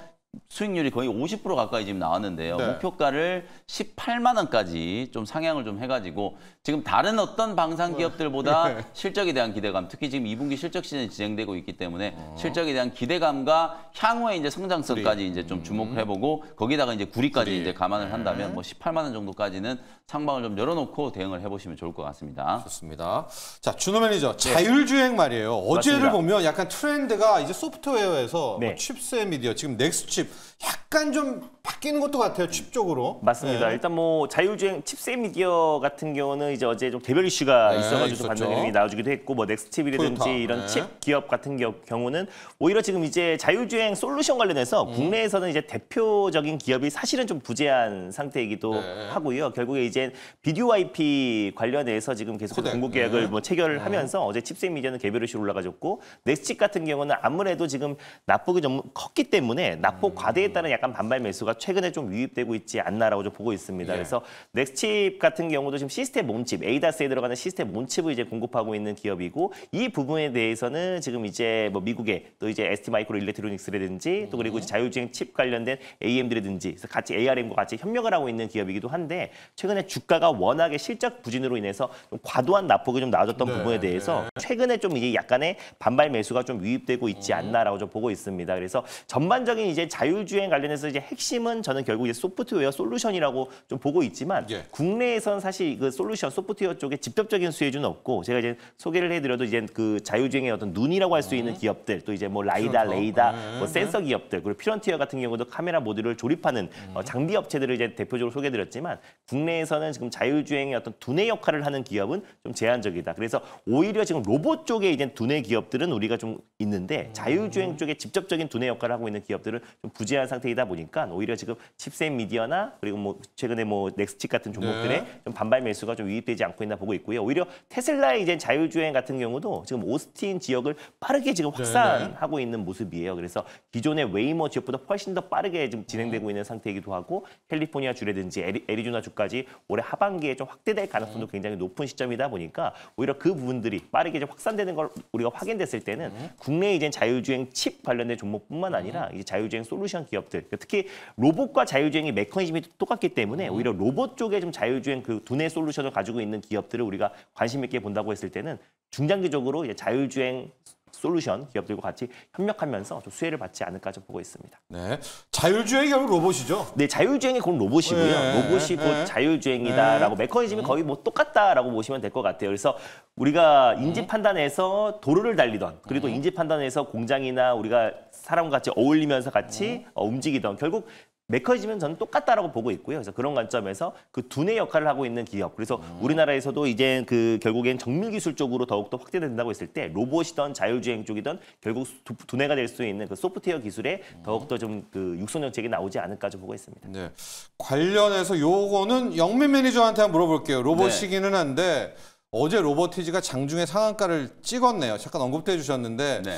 수익률이 거의 50% 가까이 지금 나왔는데요. 네. 목표가를 18만 원까지 좀 상향을 좀 해가지고 지금 다른 어떤 방산 기업들보다 네. 실적에 대한 기대감, 특히 지금 2분기 실적 시즌이 진행되고 있기 때문에 실적에 대한 기대감과 향후의 이제 성장성까지 이제 좀 주목을 해보고 거기다가 이제 구리까지 구리. 이제 감안을 한다면 뭐 18만 원 정도까지는 상방을 좀 열어놓고 대응을 해보시면 좋을 것 같습니다. 좋습니다. 자, 준호 매니저, 자율주행 말이에요. 어제를 맞습니다. 보면 약간 트렌드가 이제 소프트웨어에서 네. 뭐 칩셋 미디어, 지금 넥스칩 약간 좀 바뀌는 것도 같아요, 칩 쪽으로. 맞습니다. 네. 일단 뭐 자율주행 칩셋 미디어 같은 경우는 이제 어제 좀 개별 이슈가 네, 있어가지고 있었죠. 반등 흐름이 나와주기도 했고 뭐 넥스칩이라든지 토요타. 이런 네. 칩 기업 같은 경우는 오히려 지금 이제 자율주행 솔루션 관련해서 국내에서는 이제 대표적인 기업이 사실은 좀 부재한 상태이기도 네. 하고요. 결국에 이제 비디오 IP 관련해서 지금 계속 코덱. 공급 계약을 네. 뭐 체결을 하면서 어제 칩셋 미디어는 개별 이슈로 올라가졌고 넥스칩 같은 경우는 아무래도 지금 납폭이 좀 컸기 때문에 납폭 과대에 따른 약간 반발 매수가 최근에 좀 유입되고 있지 않나라고 좀 보고 있습니다. 예. 그래서 넥스칩 같은 경우도 지금 시스템 온칩, 에이다스에 들어가는 시스템 온칩을 이제 공급하고 있는 기업이고 이 부분에 대해서는 지금 이제 뭐 미국의 또 이제 ST 마이크로 일렉트로닉스라든지 또 그리고 이제 자율주행 칩 관련된 AMD라든지 그래서 같이 ARM과 같이 협력을 하고 있는 기업이기도 한데 최근에 주가가 워낙에 실적 부진으로 인해서 좀 과도한 납폭이 좀 나와줬던 네, 부분에 대해서 최근에 좀 이제 약간의 반발 매수가 좀 유입되고 있지 않나라고 좀 보고 있습니다. 그래서 전반적인 이제 자율주행 관련해서 이제 핵심은 저는 결국 이제 소프트웨어 솔루션이라고 좀 보고 있지만 예. 국내에선 사실 그 솔루션 소프트웨어 쪽에 직접적인 수혜주는 없고 제가 이제 소개를 해드려도 이제 그 자율주행의 어떤 눈이라고 할 수 있는 기업들 또 이제 뭐 라이다, 피런티어. 레이다, 네, 뭐 센서 기업들 그리고 피런티어 같은 경우도 카메라 모듈을 조립하는 장비 업체들을 이제 대표적으로 소개드렸지만 국내에서는 지금 자율주행의 어떤 두뇌 역할을 하는 기업은 좀 제한적이다. 그래서 오히려 지금 로봇 쪽에 이제 두뇌 기업들은 우리가 좀 있는데 자율주행 쪽에 직접적인 두뇌 역할을 하고 있는 기업들은 좀 부재한 상태이다 보니까 오히려 지금 칩셋 미디어나 그리고 뭐 최근에 뭐 넥스칩 같은 종목들에 네. 좀 반발 매수가 좀 유입되지 않고 있나 보고 있고요. 오히려 테슬라의 이제 자율주행 같은 경우도 지금 오스틴 지역을 빠르게 지금 확산하고 있는 모습이에요. 그래서 기존의 웨이모 지역보다 훨씬 더 빠르게 지금 진행되고 있는 상태이기도 하고 캘리포니아 주라든지 애리조나 주까지 올해 하반기에 좀 확대될 가능성도 굉장히 높은 시점이다 보니까 오히려 그 부분들이 빠르게 좀 확산되는 걸 우리가 확인됐을 때는 국내 이제 자율주행 칩 관련된 종목뿐만 아니라 이제 자율주행 솔루션 기업들 특히 로봇과 자율주행의 메커니즘이 똑같기 때문에 오히려 로봇 쪽에 좀 자율주행 그 두뇌 솔루션을 가지고 있는 기업들을 우리가 관심 있게 본다고 했을 때는 중장기적으로 이제 자율주행 솔루션 기업들과 같이 협력하면서 좀 수혜를 받지 않을까 좀 보고 있습니다. 네. 자율주행이 결국 로봇이죠. 네, 자율주행이 곧 로봇이고요. 네, 로봇이 곧 네. 자율주행이다라고 메커니즘이 거의 뭐 똑같다라고 보시면 될 것 같아요. 그래서 우리가 인지 판단에서 도로를 달리던 그리고 인지 판단에서 공장이나 우리가 사람과 같이 어울리면서 같이 움직이던 결국 메커니즘은 저는 똑같다라고 보고 있고요. 그래서 그런 관점에서 그 두뇌 역할을 하고 있는 기업. 그래서 우리나라에서도 이제 그 결국엔 정밀 기술 쪽으로 더욱더 확대된다고 했을 때 로봇이든 자율주행 쪽이든 결국 두뇌가 될 수 있는 그 소프트웨어 기술에 더욱더 좀 그 육성 정책이 나오지 않을까 좀 보고 있습니다. 네. 관련해서 요거는 영민 매니저한테 한번 물어볼게요. 로봇이기는 한데 어제 로보티즈가 장중에 상한가를 찍었네요. 잠깐 언급도 해주셨는데 네.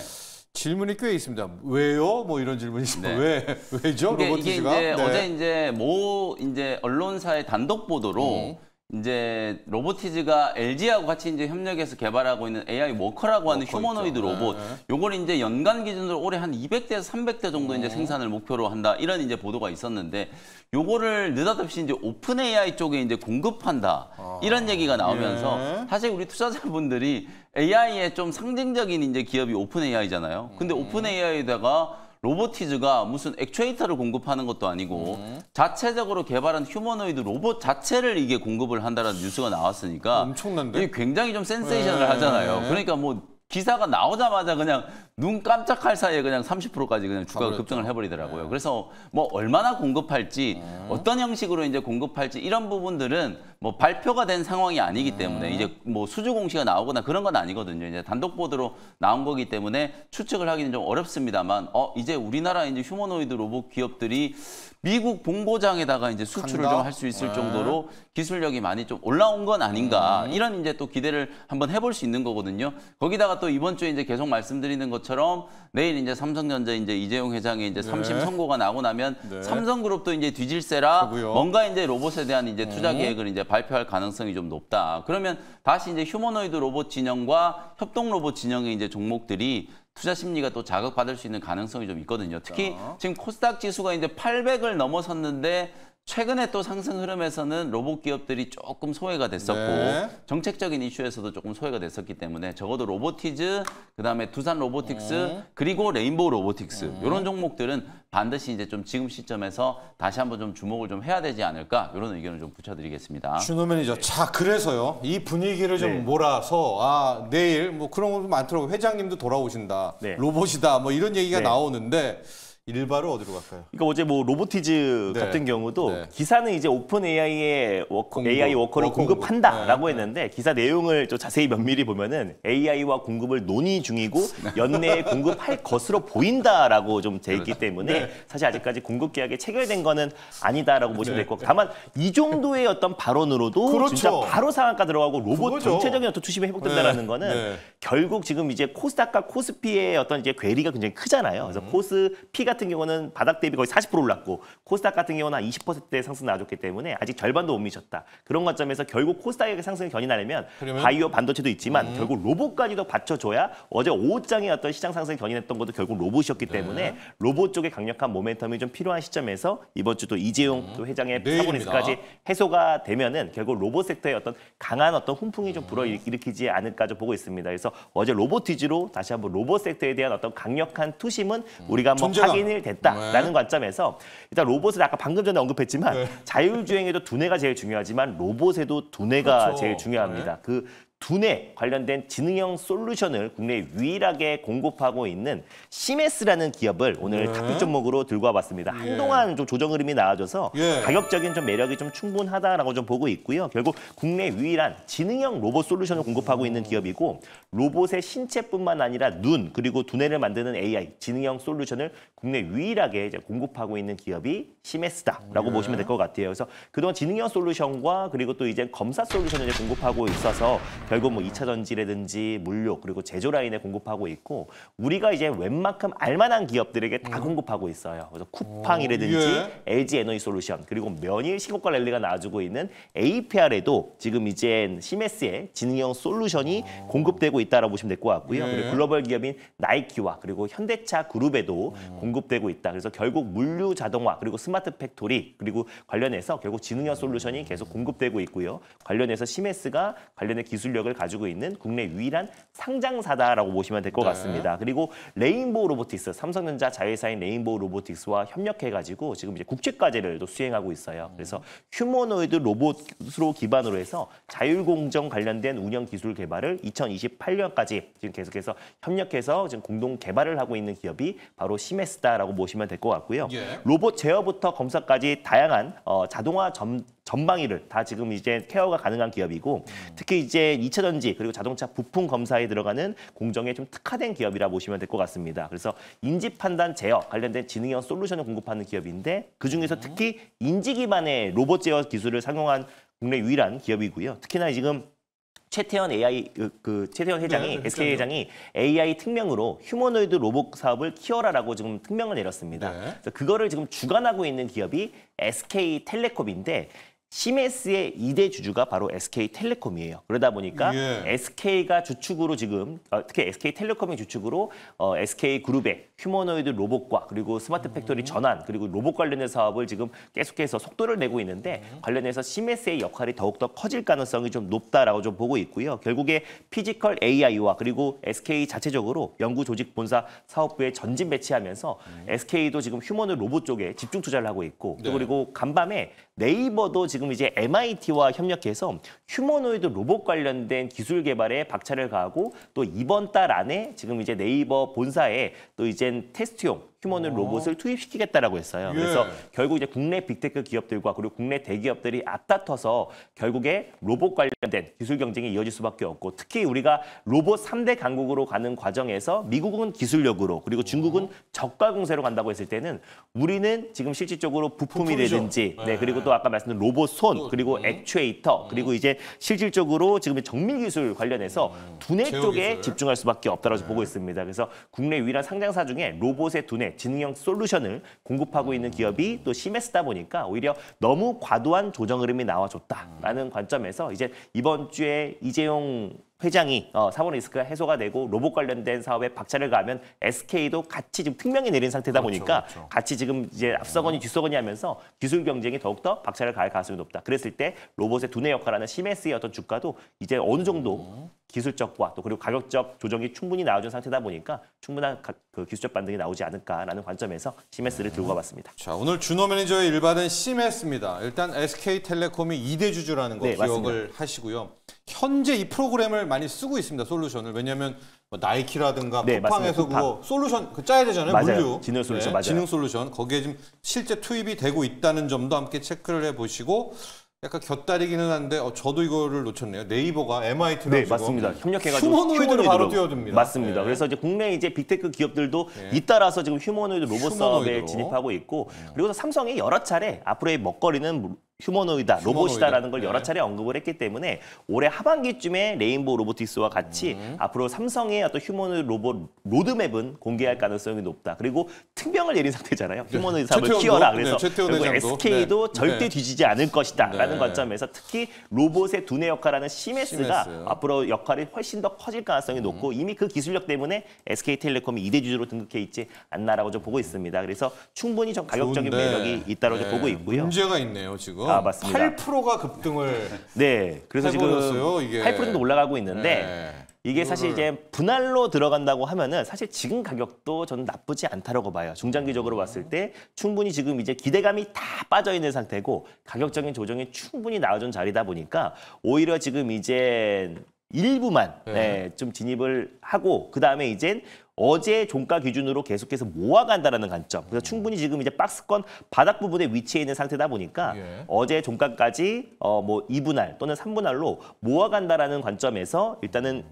질문이 꽤 있습니다. 왜요? 뭐 이런 질문이 있어요. 네. 왜죠? 이게 로보티즈가? 이제 네. 어제 이제 모 이제 언론사의 단독 보도로 이제 로보티즈가 LG하고 같이 이제 협력해서 개발하고 있는 AI 워커라고 하는 워커 휴머노이드 있죠. 로봇. 네. 요걸 이제 연간 기준으로 올해 한 200대에서 300대 정도 이제 생산을 목표로 한다. 이런 이제 보도가 있었는데 요거를 느닷없이 이제 오픈 AI 쪽에 이제 공급한다. 이런 얘기가 나오면서 예. 사실 우리 투자자분들이 AI의 좀 상징적인 이제 기업이 오픈 AI잖아요. 근데 오픈 AI에다가 로보티즈가 무슨 액추에이터를 공급하는 것도 아니고 자체적으로 개발한 휴머노이드 로봇 자체를 이게 공급을 한다는 뉴스가 나왔으니까 엄청난데? 이게 굉장히 좀 센세이션을 네. 하잖아요. 그러니까 뭐 기사가 나오자마자 그냥 눈 깜짝할 사이에 그냥 30%까지 그냥 주가가 급등을 해버리더라고요. 그래서 뭐 얼마나 공급할지 어떤 형식으로 이제 공급할지 이런 부분들은 뭐 발표가 된 상황이 아니기 때문에 이제 뭐 수주 공시가 나오거나 그런 건 아니거든요. 이제 단독 보도로 나온 거기 때문에 추측을 하기는 좀 어렵습니다만 이제 우리나라 이제 휴머노이드 로봇 기업들이 미국 본고장에다가 이제 수출을 좀 할 수 있을 정도로 기술력이 많이 좀 올라온 건 아닌가 이런 이제 또 기대를 한번 해볼 수 있는 거거든요. 거기다가 또 이번 주에 이제 계속 말씀드리는 것처럼 내일 이제 삼성전자 이제 이재용 회장의 이제 3심 선고가 나고 나면 삼성그룹도 이제 뒤질세라 뭔가 이제 로봇에 대한 이제 투자 계획을 이제 발표할 가능성이 좀 높다. 그러면 다시 이제 휴머노이드 로봇 진영과 협동 로봇 진영의 이제 종목들이 투자 심리가 또 자극받을 수 있는 가능성이 좀 있거든요. 특히 지금 코스닥 지수가 이제 800을 넘어섰는데 최근에 또 상승 흐름에서는 로봇 기업들이 조금 소외가 됐었고 정책적인 이슈에서도 조금 소외가 됐었기 때문에 적어도 로보티즈, 그다음에 두산 로보틱스, 그리고 레인보우 로보틱스 이런 종목들은 반드시 이제 좀 지금 시점에서 다시 한번 좀 주목을 좀 해야 되지 않을까 이런 의견을 좀 붙여드리겠습니다. 준호 매니저, 자 그래서요 이 분위기를 좀 몰아서 내일 뭐 그런 것도 많더라고요. 회장님도 돌아오신다, 로봇이다 뭐 이런 얘기가 나오는데. 일바로 어디로 갈까요? 그러니까 어제 뭐 로보티즈 같은 경우도 기사는 이제 오픈 AI의 AI 워커를 공급한다라고 했는데 기사 내용을 좀 자세히 면밀히 보면은 AI와 공급을 논의 중이고 연내에 공급할 것으로 보인다라고 좀 돼 있기 때문에 사실 아직까지 공급 계약에 체결된 거는 아니다라고 보시면 될 것 같고 다만 이 정도의 어떤 발언으로도 진짜 바로 상한가 들어가고 로봇 전체적인 어떤 투심이 회복된다라는 거는 결국 지금 이제 코스닥과 코스피의 어떤 이제 괴리가 굉장히 크잖아요. 그래서 코스피 같은 경우는 바닥 대비 거의 40% 올랐고 코스닥 같은 경우는 한 20%대 상승 나와줬기 때문에 아직 절반도 못 미쳤다. 그런 관점에서 결국 코스닥의 상승을 견인하려면 바이오 반도체도 있지만 결국 로봇까지도 받쳐줘야 어제 5장의 어떤 시장 상승을 견인했던 것도 결국 로봇이었기 때문에 로봇 쪽에 강력한 모멘텀이 좀 필요한 시점에서 이번 주 또 이재용 또 회장의 사고리스까지 해소가 되면은 결국 로봇 섹터의 어떤 강한 어떤 훈풍이 좀 불어일으키지 않을까 좀 보고 있습니다. 그래서 어제 로보티즈로 다시 한번 로봇 섹터에 대한 어떤 강력한 투심은 우리가 한번 확인을 됐다라는 관점에서 일단 로봇은 아까 방금 전에 언급했지만 자율주행에도 두뇌가 제일 중요하지만 로봇에도 두뇌가 제일 중요합니다. 그 두뇌 관련된 지능형 솔루션을 국내 유일하게 공급하고 있는 시메스라는 기업을 오늘 탑픽 종목으로 들고 와봤습니다. 한동안 좀 조정 흐름이 나와줘서 가격적인 좀 매력이 좀 충분하다라고 좀 보고 있고요. 결국 국내 유일한 지능형 로봇 솔루션을 공급하고 있는 기업이고 로봇의 신체뿐만 아니라 눈 그리고 두뇌를 만드는 AI 지능형 솔루션을 국내 유일하게 이제 공급하고 있는 기업이 시메스다라고 보시면 될 것 같아요. 그래서 그동안 지능형 솔루션과 그리고 또 이제 검사 솔루션을 이제 공급하고 있어서 결국 뭐 2차 전지라든지 물류 그리고 제조 라인에 공급하고 있고 우리가 이제 웬만큼 알만한 기업들에게 다 공급하고 있어요. 그래서 쿠팡이라든지 LG 에너지 솔루션 그리고 면일 신고가 랠리가 나와주고 있는 APR에도 지금 이제 시메스의 지능형 솔루션이 공급되고 있다라고 보시면 될 것 같고요. 그리고 글로벌 기업인 나이키와 그리고 현대차 그룹에도 공급되고 있다. 그래서 결국 물류 자동화 그리고 스마트 팩토리 그리고 관련해서 결국 지능형 솔루션이 계속 공급되고 있고요. 관련해서 시메스가 관련된 기술력을 가지고 있는 국내 유일한 상장사다라고 보시면 될 것 같습니다. 그리고 레인보우 로보틱스, 삼성전자 자회사인 레인보우 로보틱스와 협력해가지고 지금 이제 국제과제를 또 수행하고 있어요. 그래서 휴머노이드 로봇으로 기반으로 해서 자율공정 관련된 운영 기술 개발을 2028년까지 지금 계속해서 협력해서 지금 공동 개발을 하고 있는 기업이 바로 시메스다라고 보시면 될 것 같고요. 로봇 제어부터 검사까지 다양한 자동화 전방위를 다 지금 이제 케어가 가능한 기업이고 특히 이제 2차 전지 그리고 자동차 부품 검사에 들어가는 공정에 좀 특화된 기업이라 보시면 될 것 같습니다. 그래서 인지 판단 제어 관련된 지능형 솔루션을 공급하는 기업인데 그중에서 특히 인지 기반의 로봇 제어 기술을 상용한 국내 유일한 기업이고요. 특히나 지금 최태원 최태원 회장이 SK 회장이 AI 특명으로 휴머노이드 로봇 사업을 키워라라고 지금 특명을 내렸습니다. 그래서 그거를 지금 주관하고 있는 기업이 SK텔레콤인데 시메스의 2대 주주가 바로 SK텔레콤이에요. 그러다 보니까 SK가 주축으로 지금 특히 SK텔레콤의 주축으로 SK그룹의 휴머노이드 로봇과 그리고 스마트 팩토리 전환 그리고 로봇 관련된 사업을 지금 계속해서 속도를 내고 있는데 관련해서 시메스의 역할이 더욱더 커질 가능성이 좀 높다라고 좀 보고 있고요. 결국에 피지컬 AI와 그리고 SK 자체적으로 연구 조직 본사 사업부에 전진 배치하면서 SK도 지금 휴머노이드 로봇 쪽에 집중 투자를 하고 있고 또 그리고 간밤에 네이버도 지금 지금 이제 MIT와 협력해서 휴머노이드 로봇 관련된 기술 개발에 박차를 가하고 또 이번 달 안에 지금 이제 네이버 본사에 또 이젠 테스트용 휴머노이드 로봇을 투입시키겠다라고 했어요. 예. 그래서 결국 이제 국내 빅테크 기업들과 그리고 국내 대기업들이 앞다퉈서 결국에 로봇 관련된 기술 경쟁이 이어질 수밖에 없고 특히 우리가 로봇 3대 강국으로 가는 과정에서 미국은 기술력으로 그리고 중국은 저가 공세로 간다고 했을 때는 우리는 지금 실질적으로 부품이라든지 네, 그리고 또 아까 말씀드린 로봇 손 그리고 액추에이터 그리고 이제 실질적으로 지금 정밀 기술 관련해서 두뇌 제어 쪽에 기술. 집중할 수밖에 없다고 보고 있습니다. 그래서 국내 유일한 상장사 중에 로봇의 두뇌 지능형 솔루션을 공급하고 있는 기업이 또 시메스다 보니까 오히려 너무 과도한 조정 흐름이 나와줬다라는 관점에서 이제 이번 주에 이재용 회장이 사본 리스크가 해소가 되고 로봇 관련된 사업에 박차를 가면 SK도 같이 지금 특명히 내린 상태다 보니까 같이 지금 이제 앞서거니 뒤서거니 하면서 기술 경쟁이 더욱더 박차를 가할 가능성이 높다. 그랬을 때 로봇의 두뇌 역할하는 시메스의 어떤 주가도 이제 어느 정도 기술적과 또 그리고 가격적 조정이 충분히 나와준 상태다 보니까 충분한 그 기술적 반등이 나오지 않을까라는 관점에서 시메스를 들고 와봤습니다. 자, 오늘 준호 매니저의 일반은 시메스입니다. 일단 SK텔레콤이 2대 주주라는 거 네, 기억을 맞습니다. 하시고요. 현재 이 프로그램을 많이 쓰고 있습니다. 솔루션을. 왜냐하면 뭐 나이키라든가 네, 쿠팡에서 맞습니다. 그거 솔루션 그 짜야 되잖아요. 맞아요. 물류. 지능 솔루션, 맞아요. 지능 솔루션. 거기에 지금 실제 투입이 되고 있다는 점도 함께 체크를 해보시고 약간 곁다리기는 한데 저도 이거를 놓쳤네요. 네이버가 MIT라고 네, 맞습니다. 협력해가지고 휴머노이드로 바로 휴머노이드로. 뛰어듭니다. 맞습니다. 네. 그래서 이제 국내 이제 빅테크 기업들도 잇따라서 지금 휴머노이드 로봇 사업에 휴머노이드로. 진입하고 있고 그리고 삼성이 여러 차례 앞으로의 먹거리는 휴머노이다, 로봇이다라는 걸 여러 차례 언급을 했기 때문에 올해 하반기쯤에 레인보우 로보틱스와 같이 앞으로 삼성의 어떤 휴머노이드 로봇 로드맵은 공개할 가능성이 높다. 그리고 특명을 내린 상태잖아요. 휴머노이드 사업을 최태원도, 키워라. 그래서 최태원 결국 회장도. SK도 네. 절대 네. 뒤지지 않을 것이다라는 네. 관점에서 특히 로봇의 두뇌 역할하는 시메스가 시메스. 앞으로 역할이 훨씬 더 커질 가능성이 높고 이미 그 기술력 때문에 SK텔레콤이 2대 주주로 등극해 있지 않나라고 좀 보고 있습니다. 그래서 충분히 좀 가격적인 좋은데, 매력이 있다고 좀 보고 있고요. 문제가 있네요, 지금. 맞습니다. 8%가 급등을 네, 그래서 해버렸어요, 지금 이게. 8% 정도 올라가고 있는데 네. 이게 사실 이거를- 이제 분할로 들어간다고 하면은 사실 지금 가격도 저는 나쁘지 않다라고 봐요. 중장기적으로 봤을 때 충분히 지금 이제 기대감이 다 빠져 있는 상태고 가격적인 조정이 충분히 나와준 자리다 보니까 오히려 지금 이제 일부만 좀 진입을 하고 그 다음에 이제 어제 종가 기준으로 계속해서 모아간다라는 관점. 그래서 충분히 지금 이제 박스권 바닥 부분에 위치해 있는 상태다 보니까 어제 종가까지 뭐 2분할 또는 3분할로 모아간다라는 관점에서 일단은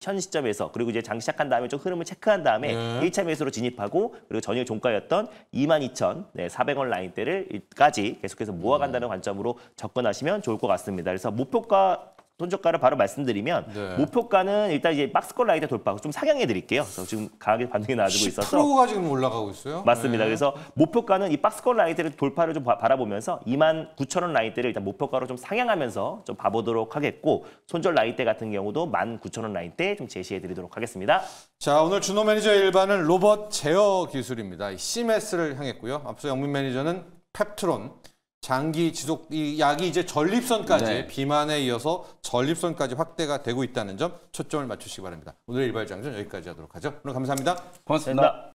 현 시점에서 그리고 이제 장 시작한 다음에 좀 흐름을 체크한 다음에 1차 매수로 진입하고 그리고 전일 종가였던 22,400원 라인대를까지 계속해서 모아간다는 관점으로 접근하시면 좋을 것 같습니다. 그래서 목표가 손저가를 바로 말씀드리면 목표가는 일단 이제 박스권 라인대 돌파 좀 상향해 드릴게요. 그래서 지금 강하게 반등이 나와주고 있어서 10%가 지금 올라가고 있어요. 맞습니다. 그래서 목표가는 이 박스권 라인대를 돌파를 좀 바라보면서 29,000원 라인대를 일단 목표가로 좀 상향하면서 좀 봐보도록 하겠고 손절 라인대 같은 경우도 19,000원 라인대 좀 제시해드리도록 하겠습니다. 자, 오늘 준호 매니저 일반은 로봇 제어 기술입니다. CMS를 향했고요. 앞서 영민 매니저는 펩트론. 장기 지속 이 약이 이제 전립선까지 비만에 이어서 전립선까지 확대가 되고 있다는 점 초점을 맞추시기 바랍니다. 오늘 일발장전 여기까지 하도록 하죠. 오늘 감사합니다. 고맙습니다.